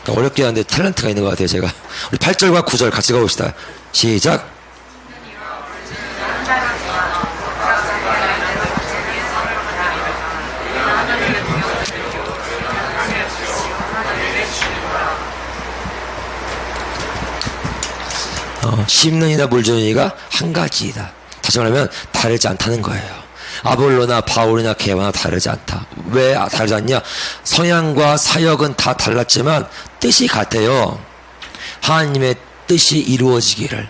그러니까 어렵긴 한데 탤런트가 있는 것 같아요, 제가. 우리 8절과 9절 같이 가봅시다. 시작. 심는 이나 물 주는 이가 한 가지이다. 다시 말하면 다르지 않다는 거예요. 아볼로나 바울이나 게바나 다르지 않다. 왜 다르지 않냐? 성향과 사역은 다 달랐지만 뜻이 같아요. 하나님의 뜻이 이루어지기를,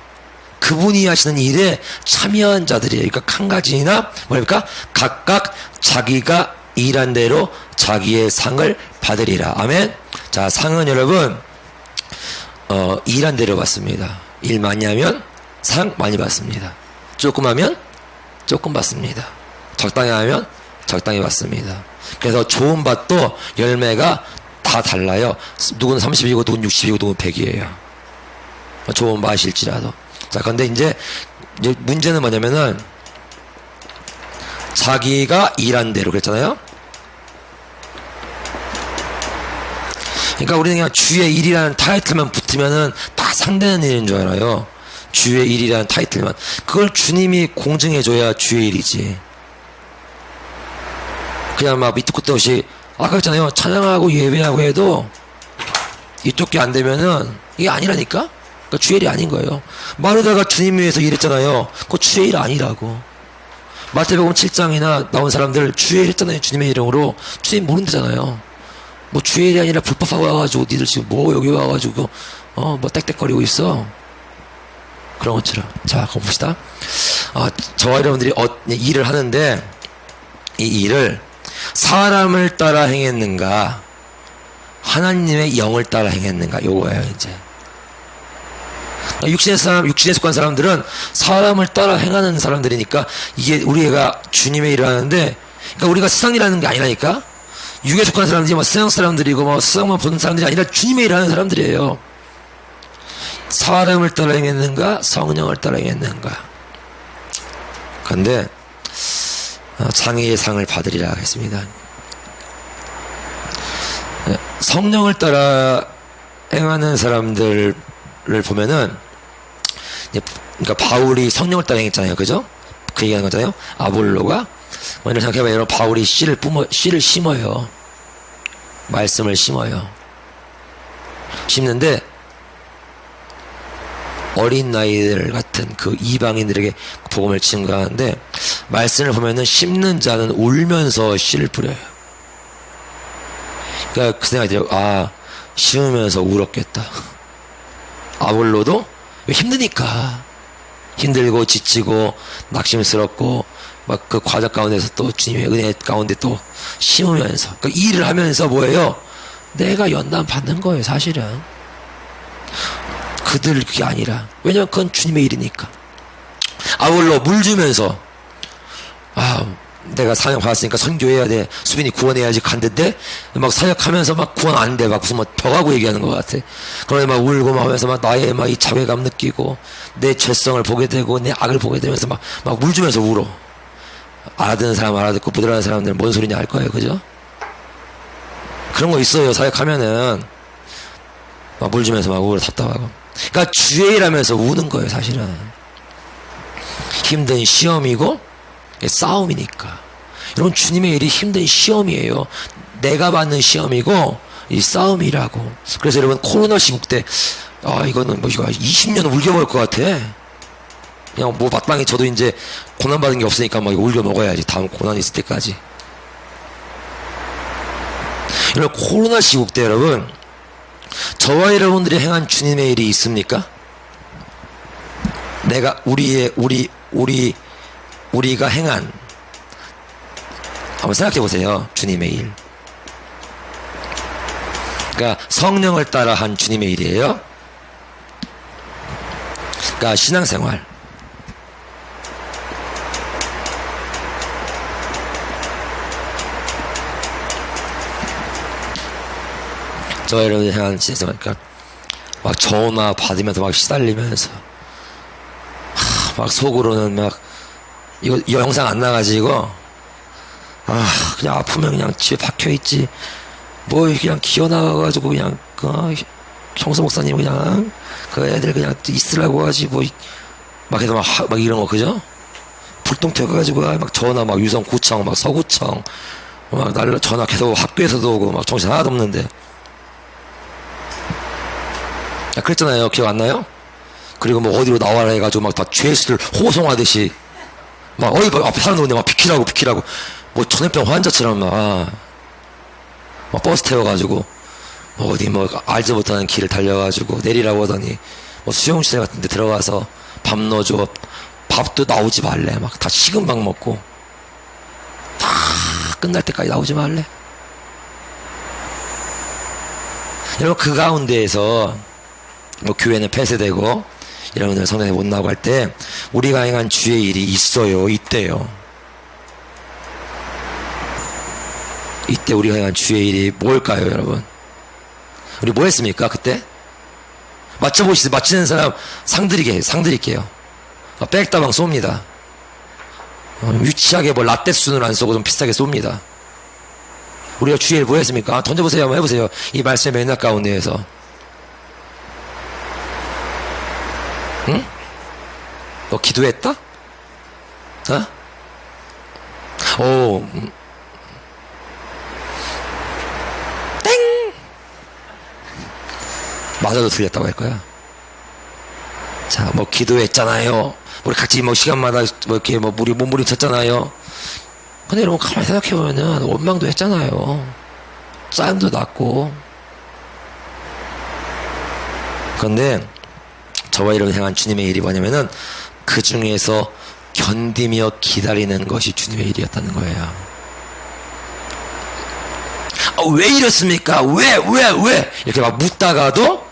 그분이 하시는 일에 참여한 자들이에요. 그러니까 한 가지나 뭡니까? 각각 자기가 일한 대로 자기의 상을 받으리라. 아멘. 자, 상은 여러분 일한 대로 받습니다. 일 많이 하면 상 많이 받습니다. 조금 하면 조금 받습니다. 적당히 하면 적당히 받습니다. 그래서 좋은 밭도 열매가 다 달라요. 누구는 30이고 누구는 60이고 누구는 100이에요. 좋은 밭일지라도. 자, 근데 이제 문제는 뭐냐면은 자기가 일한 대로 그랬잖아요. 그러니까 우리는 그냥 주의 일이라는 타이틀만 붙으면은 다 상되는 일인 줄 알아요. 주의 일이라는 타이틀만. 그걸 주님이 공증해줘야 주의 일이지. 그냥 막 밑도 끝도 없이, 아까 했잖아요. 찬양하고 예배하고 해도 이쪽 게 안 되면은 이게 아니라니까? 그러니까 주의 일이 아닌 거예요. 마르다가 주님 위해서 일했잖아요. 그거 주의 일 아니라고. 마태복음 7장이나 나온 사람들 주의 일 했잖아요. 주님의 이름으로. 주님 모른다잖아요. 뭐 주의 일이 아니라 불법하고 와가지고 니들 지금 뭐 여기 와가지고 뭐 땡땡거리고 있어. 그런 것처럼. 자, 그럼 봅시다. 저와 여러분들이 일을 하는데 이 일을 사람을 따라 행했는가 하나님의 영을 따라 행했는가, 요거예요. 이제 육신에 속한 사람들은 사람을 따라 행하는 사람들이니까, 이게 우리가 주님의 일을 하는데, 그러니까 우리가 세상 일하는 게 아니라니까. 육에 속한 사람들이 뭐 세상 사람들이고 뭐 세상만 보는 사람들이 아니라 주님의 일을 하는 사람들이에요. 사람을 따라 행했는가 성령을 따라 행했는가. 그런데 장애의 상을 받으리라 했습니다. 성령을 따라 행하는 사람들을 보면은, 그러니까 바울이 성령을 따라 행했잖아요. 그죠? 그 얘기하는 거잖아요. 아볼로가 먼저 생각해봐요. 여러분, 바울이 씨를 심어요. 말씀을 심어요. 심는데 어린 나이들 같은 그 이방인들에게 복음을 증가하는데 말씀을 보면은 심는 자는 울면서 씨를 뿌려요. 그러니까 그 생각이 들어요. 아, 심으면서 울었겠다. 아볼로도 힘드니까 힘들고 지치고 낙심스럽고 막 그 과정 가운데서 또 주님의 은혜 가운데 또 심으면서 그 일을 하면서 뭐예요? 내가 연단 받는 거예요, 사실은. 그들 그게 아니라. 왜냐면 그건 주님의 일이니까. 아울러 물 주면서 아, 내가 사역 받았으니까 선교해야 돼. 수빈이 구원해야지 간댔대. 막 사역하면서 막 구원 안 돼. 막 무슨 뭐 벼가고 얘기하는 것 같아. 그러면 막 울고 막 하면서 막 나의 막 이 자괴감 느끼고 내 죄성을 보게 되고 내 악을 보게 되면서 막 물 주면서 울어. 알아듣는 사람 알아듣고 못 알아듣는 사람들은 뭔 소리냐 알 거예요. 그죠? 그런 거 있어요. 사역하면은 막 물 주면서 막 울어 답답하고. 그러니까 주의 일하면서 우는 거예요. 사실은. 힘든 시험이고 싸움이니까. 여러분 주님의 일이 힘든 시험이에요. 내가 받는 시험이고 이 싸움이라고. 그래서 여러분 코로나 시국 때 이거는 뭐 이거 20년 울겨 먹을 것 같아. 그냥 뭐 마땅히 저도 이제 고난 받은 게 없으니까 막 이거 울겨 먹어야지. 다음 고난 있을 때까지. 여러분 코로나 시국 때 여러분 저와 여러분들이 행한 주님의 일이 있습니까? 내가 우리가 행한 한번 생각해 보세요. 주님의 일. 그러니까 성령을 따라 한 주님의 일이에요. 그러니까 신앙생활. 저와 여러분이 향한 신앙생활. 그러니까 막 전화 받으면서 막 시달리면서 막 속으로는 막 이거 영상 안 나가지고 그냥 아프면 그냥 집에 박혀있지 뭐 그냥 기어나가가지고 그냥 형수 목사님 그냥 그 애들 그냥 있으라고 하지 뭐 막 해서 막 이런 거 그죠? 불똥 튀어가지고 막 전화 막 유성구청 막 서구청 막 날라 전화 계속 학교에서도 오고 막 정신 하나도 없는데 그랬잖아요. 기억 안 나요? 그리고 뭐 어디로 나와라 해가지고 막 다 죄수들 호송하듯이 막 앞에 사람 오는데 막 비키라고 뭐 전염병 환자처럼 막 버스 태워가지고 뭐 어디 뭐 알지 못하는 길을 달려가지고 내리라고 하더니 뭐 수용시설 같은 데 들어가서 밥 넣어줘. 밥도 나오지 말래. 막 다 식은 밥 먹고 다 끝날 때까지 나오지 말래. 여러분 그 가운데에서 뭐 교회는 폐쇄되고 여러분들 성전에 못 나오고 할 때 우리가 행한 주의 일이 있어요. 있대요. 이때 우리가 행한 주의 일이 뭘까요, 여러분? 우리 뭐 했습니까, 그때? 맞춰보시죠. 맞히는 사람 상 드릴게요. 백다방 쏩니다. 유치하게 뭐 라떼 순을 안 쏘고 좀 비싸게 쏩니다. 우리가 주의 일 뭐 했습니까? 던져보세요. 한번 해보세요. 이 말씀의 맥락 가운데에서. 응? 너 기도했다? 땡! 맞아도 틀렸다고 할 거야. 자, 뭐 기도했잖아요. 우리 같이 뭐 시간마다 뭐 이렇게 뭐 몸부림쳤잖아요. 근데 여러분 가만히 생각해보면은 원망도 했잖아요. 짜증도 났고. 그런데 저와 여러분 향한 주님의 일이 뭐냐면은 그 중에서 견디며 기다리는 것이 주님의 일이었다는 거예요. 왜 이렇습니까? 왜? 이렇게 막 묻다가도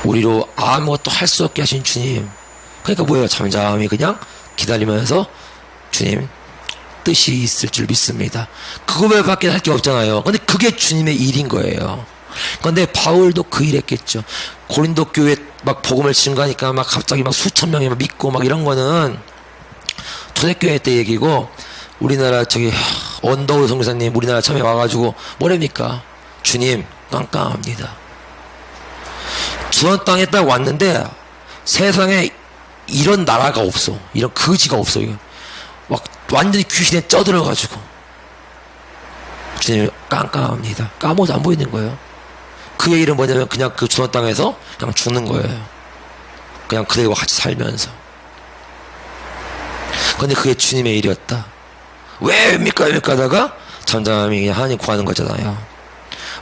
우리로 아무것도 할 수 없게 하신 주님. 그러니까 뭐예요? 잠잠히 그냥 기다리면서 주님 뜻이 있을 줄 믿습니다. 그거밖에 할 게 없잖아요. 근데 그게 주님의 일인 거예요. 근데 바울도 그 일 했겠죠. 고린도 교회 막 복음을 증거하니까 막 갑자기 막 수천 명이 막 믿고 막 이런 거는 초대교회 때 얘기고, 우리나라 언더우드 선교사님 우리나라 처음에 와가지고 뭐랍니까? 주님 깜깜합니다. 주원 땅에 딱 왔는데 세상에 이런 나라가 없어. 이런 거지가 없어요. 막 완전히 귀신에 쪄들어가지고 주님 깜깜합니다. 까먹어도 안 보이는 거예요. 그의 일은 뭐냐면 그냥 그 주던 땅에서 그냥 죽는 거예요. 그냥 그들과 같이 살면서. 근데 그게 주님의 일이었다. 왜입니까 하다가 잠잠히 하나님 구하는 거잖아요.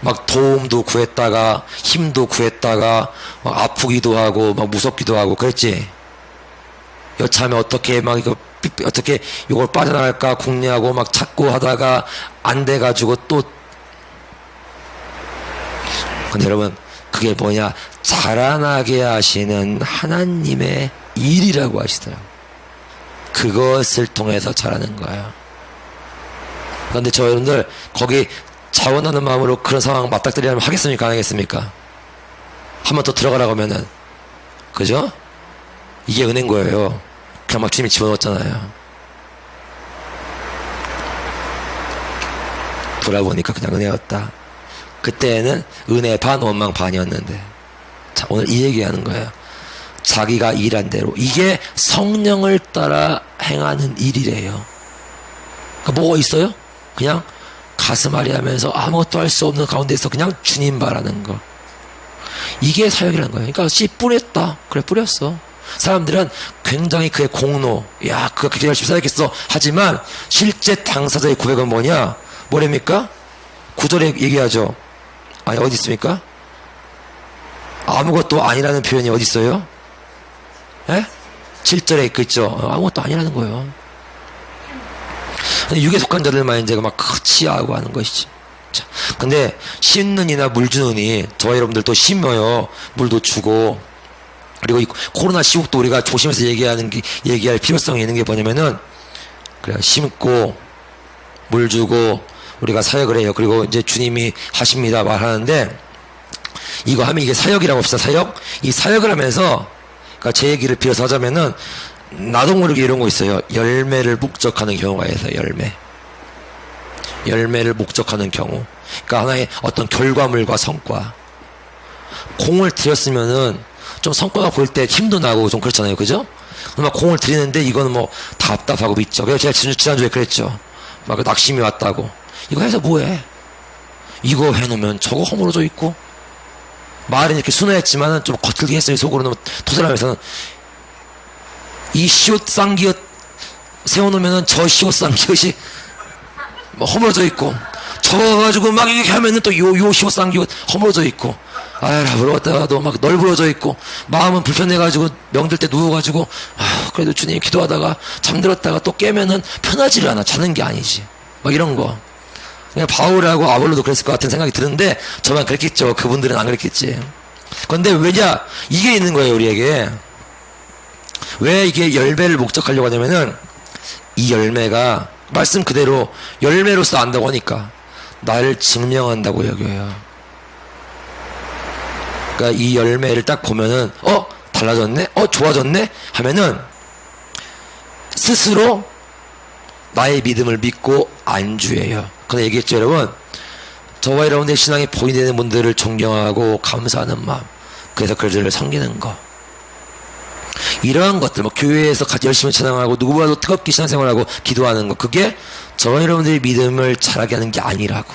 막 도움도 구했다가 힘도 구했다가 막 아프기도 하고 막 무섭기도 하고 그랬지. 여차하면 어떻게 막 이거 어떻게 이걸 빠져나갈까 궁리하고 막 찾고 하다가 안 돼가지고 또. 근데 여러분 그게 뭐냐, 자라나게 하시는 하나님의 일이라고 하시더라고요. 그것을 통해서 자라는 거예요. 그런데 저 여러분들 거기 자원하는 마음으로 그런 상황 맞닥뜨리려면 하겠습니까? 안 하겠습니까? 한 번 더 들어가라고 하면은, 그죠? 이게 은혜인 거예요. 그냥 막 주님이 집어넣었잖아요. 돌아보니까 그냥 은혜였다. 그때는 은혜 반 원망 반이었는데, 자, 오늘 이 얘기하는 거예요. 자기가 일한 대로. 이게 성령을 따라 행하는 일이래요. 그러니까 뭐가 있어요? 그냥 가슴앓이 하면서 아무것도 할 수 없는 가운데서 그냥 주님 바라는 거. 이게 사역이라는 거예요. 그러니까 씨 뿌렸다. 그래, 뿌렸어. 사람들은 굉장히 그의 공로, 야, 그가 그렇게 열심히 사역했어. 하지만 실제 당사자의 고백은 뭐냐? 뭐랍니까? 9절에 얘기하죠. 아니, 어디 있습니까? 아무것도 아니라는 표현이 어디 있어요? 예? 7절에 있죠. 아무것도 아니라는 거예요. 육에 속한 자들만 이제 막 치하고 하는 것이지. 자, 근데 심는 이나 물 주는 이, 저와 여러분들도 심어요. 물도 주고. 그리고 이 코로나 시국도 우리가 조심해서 얘기할 필요성이 있는 게 뭐냐면은, 그래, 심고, 물 주고, 우리가 사역을 해요. 그리고 이제 주님이 하십니다. 말하는데, 이거 하면 이게 사역이라고 합시다. 사역? 이 사역을 하면서, 그러니까 제 얘기를 빌어서 하자면은, 나도 모르게 이런 거 있어요. 열매를 목적하는 경우가 있어요. 열매를 목적하는 경우. 그러니까 하나의 어떤 결과물과 성과. 공을 들였으면은 좀 성과가 보일 때 힘도 나고 좀 그렇잖아요. 그죠? 막 공을 들이는데 이거는 뭐 답답하고 믿죠. 그래서 제가 지난주에 그랬죠. 막 낙심이 왔다고. 이거 해서 뭐해? 이거 해놓으면 저거 허물어져 있고. 말은 이렇게 순화했지만은 좀 거칠게 했어요. 속으로는 토설하면서는. 이 시옷 쌍기엇 세워놓으면은 저 시옷 쌍기엇이 뭐 허물어져 있고, 저거 가지고 막 이렇게 하면은 또 요 시옷 쌍기엇 허물어져 있고, 아라 부러웠다가도 막 널브러져 있고, 마음은 불편해가지고 명들 때 누워가지고, 그래도 주님 기도하다가 잠들었다가 또 깨면은 편하지를 않아. 자는 게 아니지. 막 이런 거. 그냥 바울하고 아볼로도 그랬을 것 같은 생각이 드는데, 저만 그랬겠죠. 그분들은 안 그랬겠지. 그런데 왜냐? 이게 있는 거예요, 우리에게. 왜 이게 열매를 목적하려고 하냐면은, 이 열매가 말씀 그대로 열매로서 안다고 하니까 나를 증명한다고 여겨요. 그러니까 이 열매를 딱 보면은 달라졌네? 좋아졌네? 하면은 스스로 나의 믿음을 믿고 안주해요. 근데 얘기했죠, 여러분. 저와 여러분의 신앙이 보이는 분들을 존경하고 감사하는 마음, 그래서 그들을 섬기는 거, 이러한 것들, 뭐 교회에서 같이 열심히 찬양하고 누구보다도 뜨겁게 신앙생활하고 기도하는 거, 그게 저와 여러분들의 믿음을 자라게 하는 게 아니라고.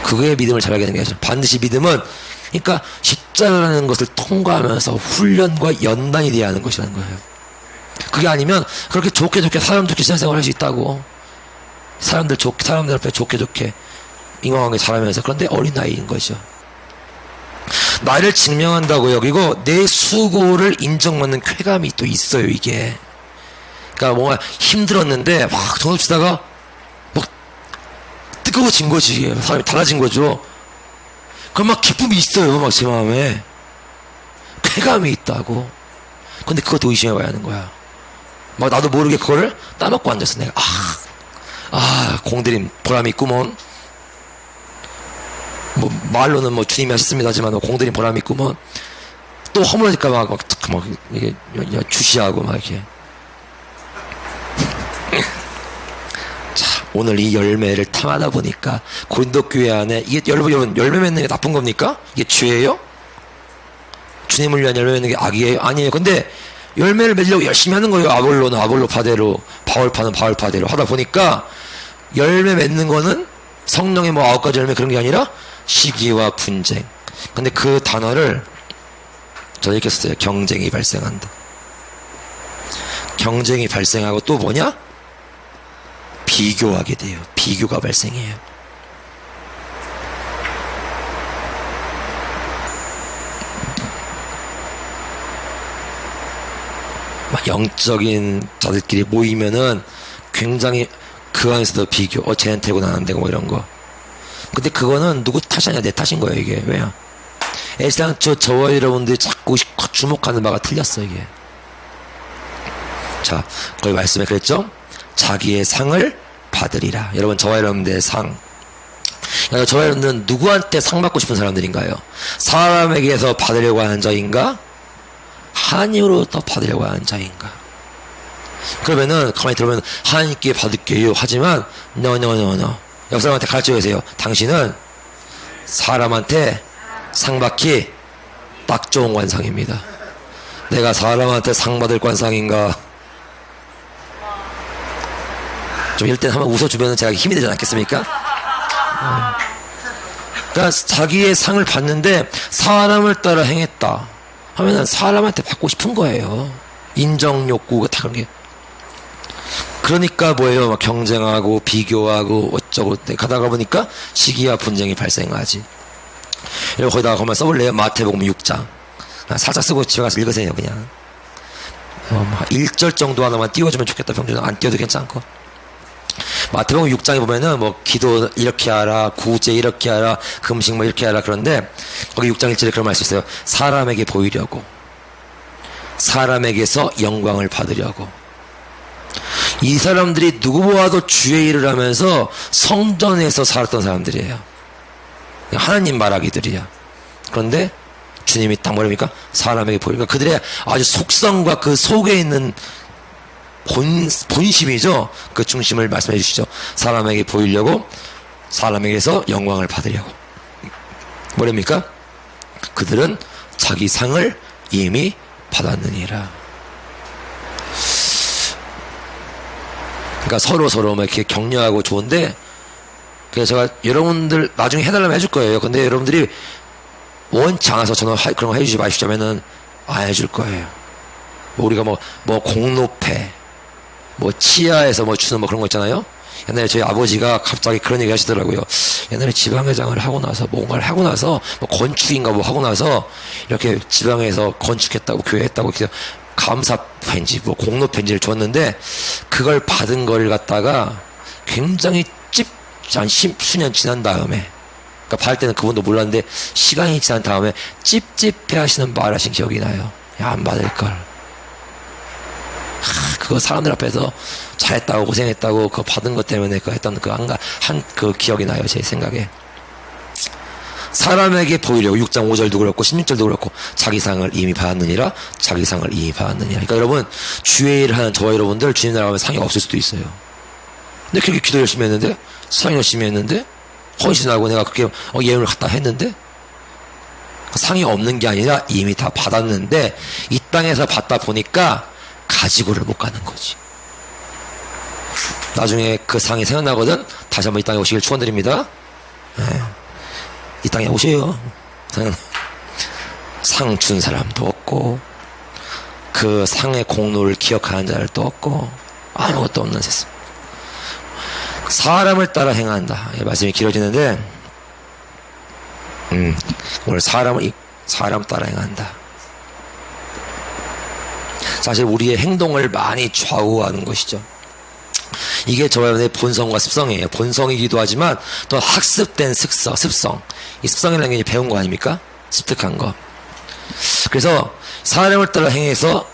그거의 믿음을 자라게 하는 게 아니죠. 반드시 믿음은, 그러니까 십자가라는 것을 통과하면서 훈련과 연단이 돼야 하는 것이라는 거예요. 그게 아니면 그렇게 좋게 사람 좋게 신앙생활 할 수 있다고. 사람들 앞에 좋게 인간관계 잘하면서. 그런데 어린 나이인 거죠. 나를 증명한다고 여기고 내 수고를 인정받는 쾌감이 또 있어요, 이게. 그러니까 뭔가 힘들었는데 막 돈을 치다가 막 뜨거워진 거지. 사람이 달라진 거죠. 그럼 막 기쁨이 있어요, 막 제 마음에. 쾌감이 있다고. 근데 그것도 의심해 봐야 하는 거야. 막 나도 모르게 그거를 따먹고 앉았어, 내가. 공들임 보람이 있구먼. 뭐 말로는 뭐 주님이 하셨습니다 하지만 공들인 보람이 있구먼. 또 허물으니까 막 이게 주시하고 막 이렇게. 자, 오늘 이 열매를 탐하다 보니까 고린도 교회 안에 이게 여러분 열매 맺는 게 나쁜 겁니까? 이게 죄예요? 주님을 위한 열매 맺는 게 악이에요? 아니에요. 근데 열매를 맺으려고 열심히 하는 거예요. 아볼로는 아볼로 파대로, 바울파는 바울파대로 하다 보니까 열매 맺는 거는 성령의 뭐 9가지 열매 그런 게 아니라 시기와 분쟁. 근데 그 단어를 저는 이렇게 썼어요. 경쟁이 발생한다. 경쟁이 발생하고 또 뭐냐? 비교하게 돼요. 비교가 발생해요. 영적인 자들끼리 모이면은 굉장히 그 안에서도 비교. 쟤는 되고 나는 되고 뭐 이런 거. 근데 그거는 누구 탓이 아니야. 내 탓인 거예요, 이게. 왜요? 일단 저와 여러분들이 자꾸 주목하는 바가 틀렸어, 이게. 자, 거기 말씀에 그랬죠? 자기의 상을 받으리라. 여러분, 저와 여러분들의 상. 저와 여러분들은 누구한테 상 받고 싶은 사람들인가요? 사람에게서 받으려고 하는 자인가? 하나님으로부터 받으려고 하는 자인가? 그러면은 가만히 들어보면 하나님께 받을게요 하지만 no. 옆 사람한테 가르쳐 주세요. 당신은 사람한테 상 받기 딱 좋은 관상입니다. 내가 사람한테 상 받을 관상인가? 좀 이럴 땐 한번 웃어주면 제가 힘이 되지 않겠습니까? 그러니까 자기의 상을 받는데 사람을 따라 행했다 하면은 사람한테 받고 싶은 거예요. 인정 욕구가 다 그런 게. 그러니까 뭐예요? 막 경쟁하고 비교하고 어쩌고 가다가 보니까 시기와 분쟁이 발생하지. 여러분 거기다가 한번 써볼래요? 마태복음 6장. 살짝 쓰고 집에 가서 읽으세요 그냥. 1절 정도 하나만 띄워주면 좋겠다. 병준아 안 띄워도 괜찮고. 마태복음 6장에 보면은 뭐 기도 이렇게 하라, 구제 이렇게 하라, 금식 뭐 이렇게 하라. 그런데 거기 6장 1절에 그런 말씀 있어요. 사람에게 보이려고, 사람에게서 영광을 받으려고. 이 사람들이 누구보다도 주의 일을 하면서 성전에서 살았던 사람들이에요. 하나님 말하기들이야. 그런데 주님이 딱 뭐랍니까? 사람에게 보이니까 그들의 아주 속성과 그 속에 있는 본심이죠. 그 중심을 말씀해 주시죠. 사람에게 보이려고, 사람에게서 영광을 받으려고. 뭐랍니까? 그들은 자기 상을 이미 받았느니라. 그러니까 서로 막 이렇게 격려하고 좋은데, 그래서 제가 여러분들 나중에 해달라면 해줄 거예요. 근데 여러분들이 원치 않아서 저는 그런 거 해주지 마시자면은 안 해줄 거예요. 뭐 우리가 뭐 공로패, 뭐 치아에서 뭐 주는 뭐 그런 거 있잖아요. 옛날에 저희 아버지가 갑자기 그런 얘기 하시더라고요. 옛날에 지방회장을 하고 나서 뭔가를 하고 나서 뭐 건축인가 뭐 하고 나서 이렇게 지방에서 건축했다고 교회 했다고 그래서 감사 편지 뭐 공로 편지를 줬는데 그걸 받은 걸 갖다가 굉장히 한 수년 지난 다음에, 그러니까 받을 때는 그분도 몰랐는데 시간이 지난 다음에 찝찝해 하시는 말 하신 기억이 나요. 야, 안 받을 걸. 그거 사람들 앞에서 잘했다고 고생했다고 그거 받은 것 때문에 그 했던 그 기억이 나요. 제 생각에. 사람에게 보이려고 6장 5절도 그렇고 16절도 그렇고 자기 상을 이미 받았느니라, 자기 상을 이미 받았느니라. 그러니까 여러분 주의 일을 하는 저와 여러분들 주님 나라 가면 상이 없을 수도 있어요. 근데 그렇게 기도 열심히 했는데, 상이 열심히 했는데, 헌신하고 내가 그렇게 예물을 갖다 했는데 상이 없는 게 아니라 이미 다 받았는데 이 땅에서 받다 보니까 가지고를 못 가는 거지. 나중에 그 상이 생각나거든. 다시 한번 이 땅에 오시길 축원드립니다. 네. 이 땅에 오세요. 상 준 사람도 없고 그 상의 공로를 기억하는 자들도 없고 아무것도 없는 세상. 사람을 따라 행한다. 말씀이 길어지는데 오늘 사람 따라 행한다. 사실 우리의 행동을 많이 좌우하는 것이죠. 이게 저의 본성과 습성이에요. 본성이기도 하지만 또 학습된 습성. 이 습성이라는 게 배운 거 아닙니까? 습득한 거. 그래서 사람을 따라 행해서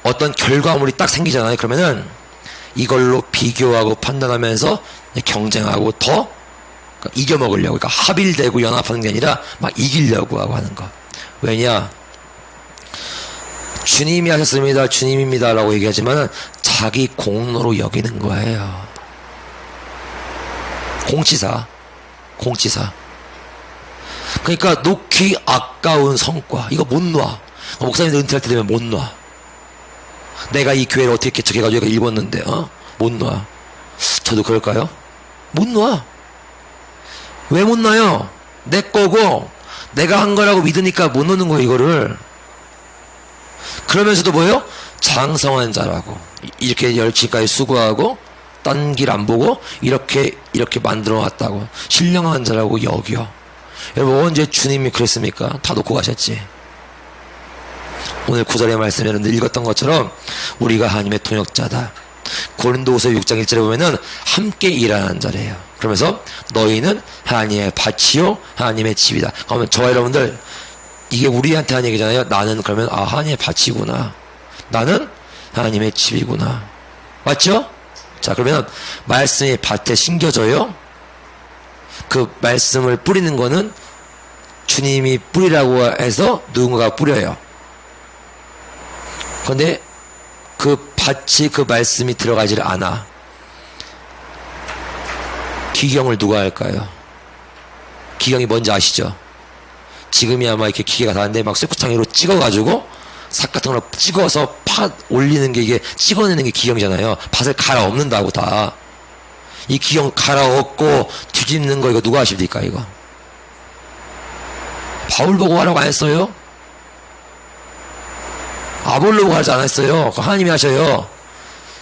어떤 결과물이 딱 생기잖아요. 그러면은 이걸로 비교하고 판단하면서 경쟁하고 더 이겨먹으려고, 그러니까 합일되고 연합하는 게 아니라 막 이기려고 하고 하는 거. 왜냐? 주님이 하셨습니다, 주님입니다 라고 얘기하지만 자기 공로로 여기는 거예요. 공치사. 그러니까 놓기 아까운 성과, 이거 못 놔. 목사님들 은퇴할 때 되면 못 놔. 내가 이 교회를 어떻게 개척해가지고 읽었는데 못 놔. 저도 그럴까요? 못 놔. 왜 못 놔요? 내 거고 내가 한 거라고 믿으니까 못 놓는 거예요, 이거를. 그러면서도 뭐예요? 장성한 자라고. 이렇게 열심까지 수고하고 딴 길 안 보고 이렇게 만들어 왔다고. 신령한 자라고 여겨. 여러분, 언제 주님이 그랬습니까? 다 놓고 가셨지. 오늘 9절의 말씀 여러분들 읽었던 것처럼 우리가 하나님의 통역자다. 고린도후서 6장 1절에 보면은 함께 일하는 자래요. 그러면서 너희는 하나님의 밭이요 하나님의 집이다. 그러면 저와 여러분들, 이게 우리한테 하는 얘기잖아요. 나는 그러면 하나님의 밭이구나, 나는 하나님의 집이구나. 맞죠? 자, 그러면 말씀이 밭에 심겨져요. 그 말씀을 뿌리는 거는 주님이 뿌리라고 해서 누군가가 뿌려요. 그런데 그 밭이, 그 말씀이 들어가지를 않아. 기경을 누가 할까요? 기경이 뭔지 아시죠? 지금이야 막 이렇게 기계가 다는데 막 쇠구창으로 찍어가지고 삭 같은 걸로 찍어서 팥 올리는 게, 이게 찍어내는 게 기경이잖아요. 밭을 갈아 엎는다고 다. 이 기경 갈아 엎고 뒤집는 거 이거 누가 하십니까, 이거? 바울 보고 하라고 안 했어요? 아볼로 보고 하지 않았어요. 그거 하나님이 하셔요.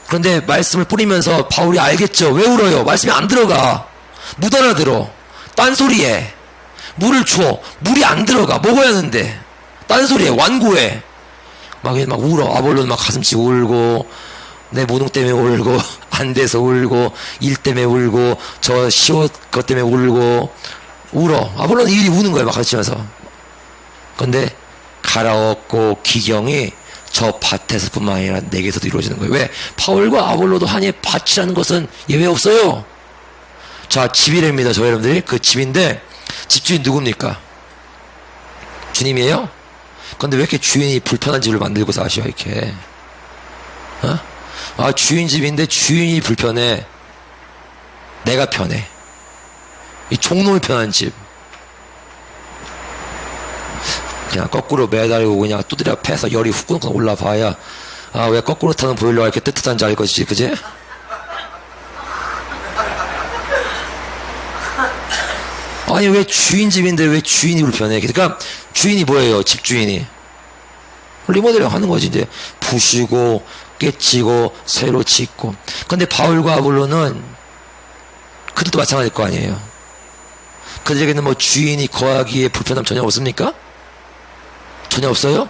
그런데 말씀을 뿌리면서 바울이 알겠죠. 왜 울어요? 말씀이 안 들어가. 못 알아들어. 딴소리에 물을 줘. 물이 안 들어가. 먹어야 하는데 딴소리에 완고해. 막 울어. 아볼로는 막 가슴 치고 울고, 내 무능 때문에 울고, 안 돼서 울고, 일 때문에 울고, 저 시옷 것 때문에 울고, 울어. 아볼로는 일이 우는 거예요, 막 가르치면서. 근데 갈아엎고 기경이 저 밭에서 뿐만 아니라 내게서도 이루어지는 거예요. 왜? 바울과 아볼로도 하나님의 밭이라는 것은 예외 없어요. 자, 집이랍니다, 저 여러분들이. 그 집인데 집주인 누굽니까? 주님이에요? 근데 왜 이렇게 주인이 불편한 집을 만들고 사셔, 이렇게? 주인 집인데 주인이 불편해. 내가 편해. 이 종놈이 편한 집. 그냥 거꾸로 매달고 그냥 두드려 패서 열이 후끈후끈 올라봐야, 왜 거꾸로 타는 보일러가 이렇게 뜨뜻한지 알 것이지, 그지? 아니, 왜 주인 집인데 왜 주인이 불편해? 그러니까 주인이 뭐예요? 집주인이 리모델링 하는 거지. 이제 부시고 깨치고 새로 짓고. 근데 바울과 아볼로는 그들도 마찬가지일 거 아니에요. 그들에게는 뭐 주인이 거하기에 불편함 전혀 없습니까? 전혀 없어요?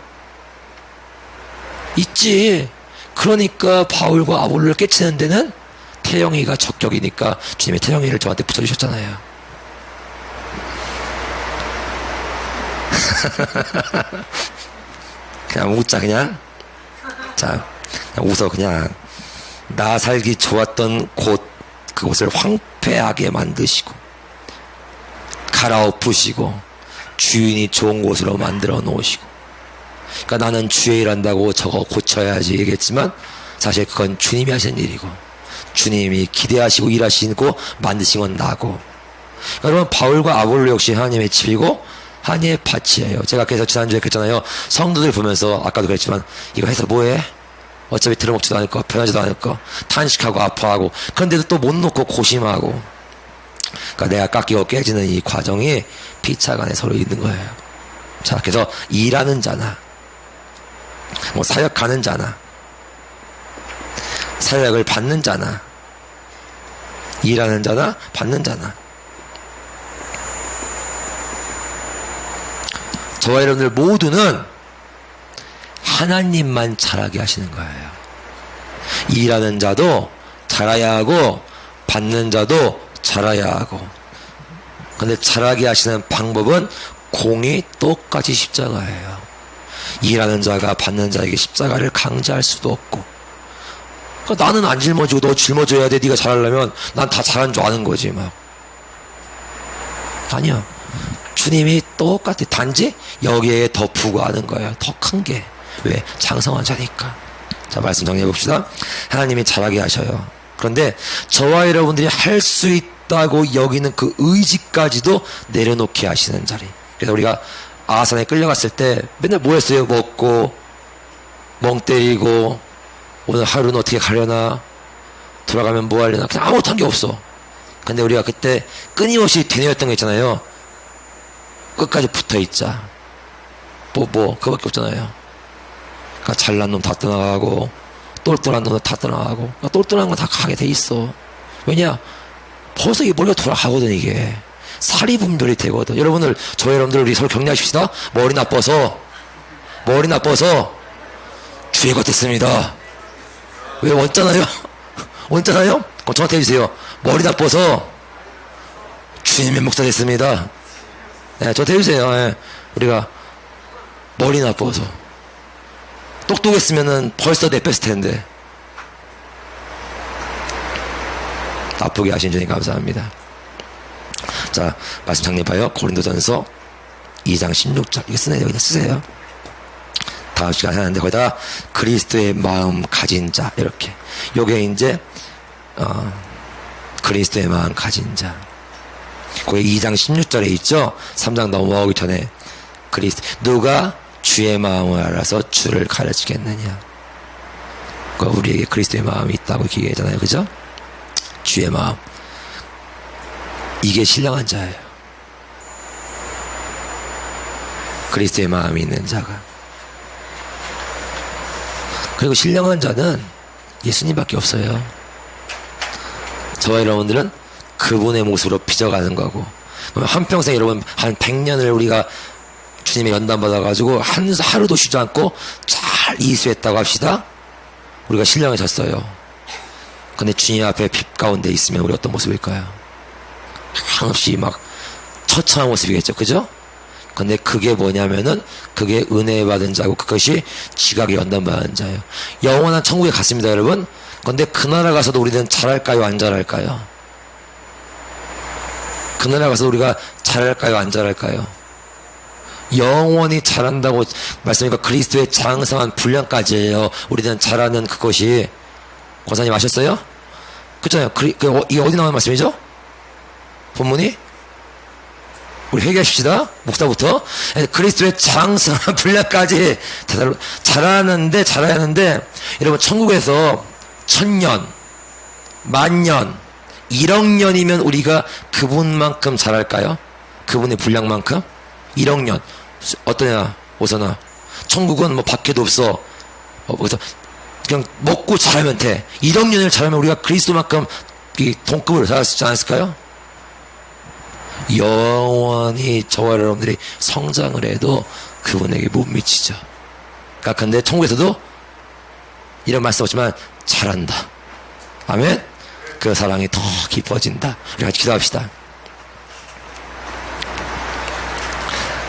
있지. 그러니까 바울과 아볼로를 깨치는 데는 태영이가 적격이니까 주님이 태영이를 저한테 붙여주셨잖아요. 그냥 웃자, 그냥. 자, 그냥 웃어, 그냥. 나 살기 좋았던 곳, 그곳을 황폐하게 만드시고, 갈아엎으시고, 주인이 좋은 곳으로 만들어 놓으시고. 그러니까 나는 주의 일한다고 저거 고쳐야지 얘기했지만, 사실 그건 주님이 하신 일이고, 주님이 기대하시고 일하시고 만드신 건 나고. 여러분, 바울과 아볼로 역시 하나님의 집이고 하나님의 밭이에요. 제가 그래서 지난주에 그랬잖아요. 성도들 보면서 아까도 그랬지만, 이거 해서 뭐해? 어차피 들어먹지도 않을 거, 변하지도 않을 거, 탄식하고 아파하고, 그런데도 또 못 놓고 고심하고. 그러니까 내가 깎이고 깨지는 이 과정이 피차간에 서로 있는 거예요. 자, 그래서 일하는 자나 뭐 사역하는 자나 사역을 받는 자나 일하는 자나 받는 자나, 저와 여러분들 모두는 하나님만 잘하게 하시는 거예요. 일하는 자도 잘해야 하고 받는 자도 잘해야 하고. 근데 잘하게 하시는 방법은 공이 똑같이 십자가예요. 일하는 자가 받는 자에게 십자가를 강제할 수도 없고. 그러니까 나는 안 짊어지고 너 짊어져야 돼. 네가 잘하려면. 난 다 잘한 줄 아는 거지 막. 아니야. 주님이 똑같아. 단지 여기에 더 부과하는 거예요. 더 큰 게. 왜? 장성한 자니까. 자, 말씀 정리해 봅시다. 하나님이 잘하게 하셔요. 그런데 저와 여러분들이 할 수 있다고 여기는 그 의지까지도 내려놓게 하시는 자리. 그래서 우리가 아산에 끌려갔을 때 맨날 뭐 했어요? 먹고 멍 때리고 오늘 하루는 어떻게 가려나, 돌아가면 뭐 하려나, 그냥 아무것도 한 게 없어. 근데 우리가 그때 끊임없이 되뇌었던 거 있잖아요. 끝까지 붙어 있자. 그밖에 없잖아요. 그러니까 잘난 놈 다 떠나가고, 똘똘한 놈 다 떠나가고, 그러니까 똘똘한 건 다 가게 돼 있어. 왜냐? 벌써 이 머리가 돌아가거든, 이게. 살이 분별이 되거든. 여러분들 우리 서로 격려하십시다. 머리 나빠서 주의 것 됐습니다. 왜 원잖아요? 원잖아요? 그럼 저한테 해주세요. 머리 나빠서 주님의 목사 됐습니다. 네, 저한테 해주세요. 네. 우리가 머리 나빠서 똑똑했으면은 벌써 내뺐을 텐데. 나쁘게 하신 주님 감사합니다. 자, 말씀 장례 봐요. 고린도전서 2장 16절. 이거 쓰네요. 그냥 쓰세요. 다음 시간에 하는데 거기다가 그리스도의 마음 가진 자 이렇게. 요게 이제 그리스도의 마음 가진 자. 거기 2장 16절에 있죠. 3장 넘어가기 전에 누가 주의 마음을 알아서 주를 가르치겠느냐. 그러니까 우리에게 그리스도의 마음이 있다고 얘기하잖아요. 그죠? 주의 마음. 이게 신령한 자예요. 그리스도의 마음이 있는 자가. 그리고 신령한 자는 예수님밖에 없어요. 저와 여러분들은 그분의 모습으로 빚어가는 거고. 한평생 여러분 한 100년을 우리가 주님의 연단 받아가지고 하루도 쉬지 않고 잘 이수했다고 합시다. 우리가 신령해졌어요. 근데 주님 앞에 빛 가운데 있으면 우리 어떤 모습일까요? 한없이 막 처참한 모습이겠죠. 그죠? 근데 그게 뭐냐면은 그게 은혜 받은 자고 그것이 지각의 연단 받은 자예요. 영원한 천국에 갔습니다, 여러분. 근데 그 나라 가서도 우리는 잘할까요, 안 잘할까요? 그 나라 가서 우리가 잘할까요, 안 잘할까요? 영원히 잘한다고 말씀하니까 그리스도의 장성한 분량까지예요. 우리는 잘하는 그것이. 권사님 아셨어요? 그렇잖아요. 이게 어디 나오는 말씀이죠? 본문이? 우리 회개하십시다. 목사부터. 그리스도의 장성한 분량까지 잘하는데 여러분 천국에서 1000년, 10,000년, 1억 년이면 우리가 그분만큼 잘할까요? 그분의 분량만큼? 1억 년. 어떠냐, 오선아. 천국은 뭐 밖에도 없어. 그래서 그냥 먹고 잘하면 돼. 1억 년을 잘하면 우리가 그리스도만큼 이 동급을 잘할 수 있지 않았을까요? 영원히 저와 여러분들이 성장을 해도 그분에게 못 미치죠. 그러니까 근데 천국에서도 이런 말씀 없지만 잘한다. 아멘? 그 사랑이 더 깊어진다. 우리 같이 기도합시다.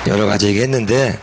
여러 가지 얘기했는데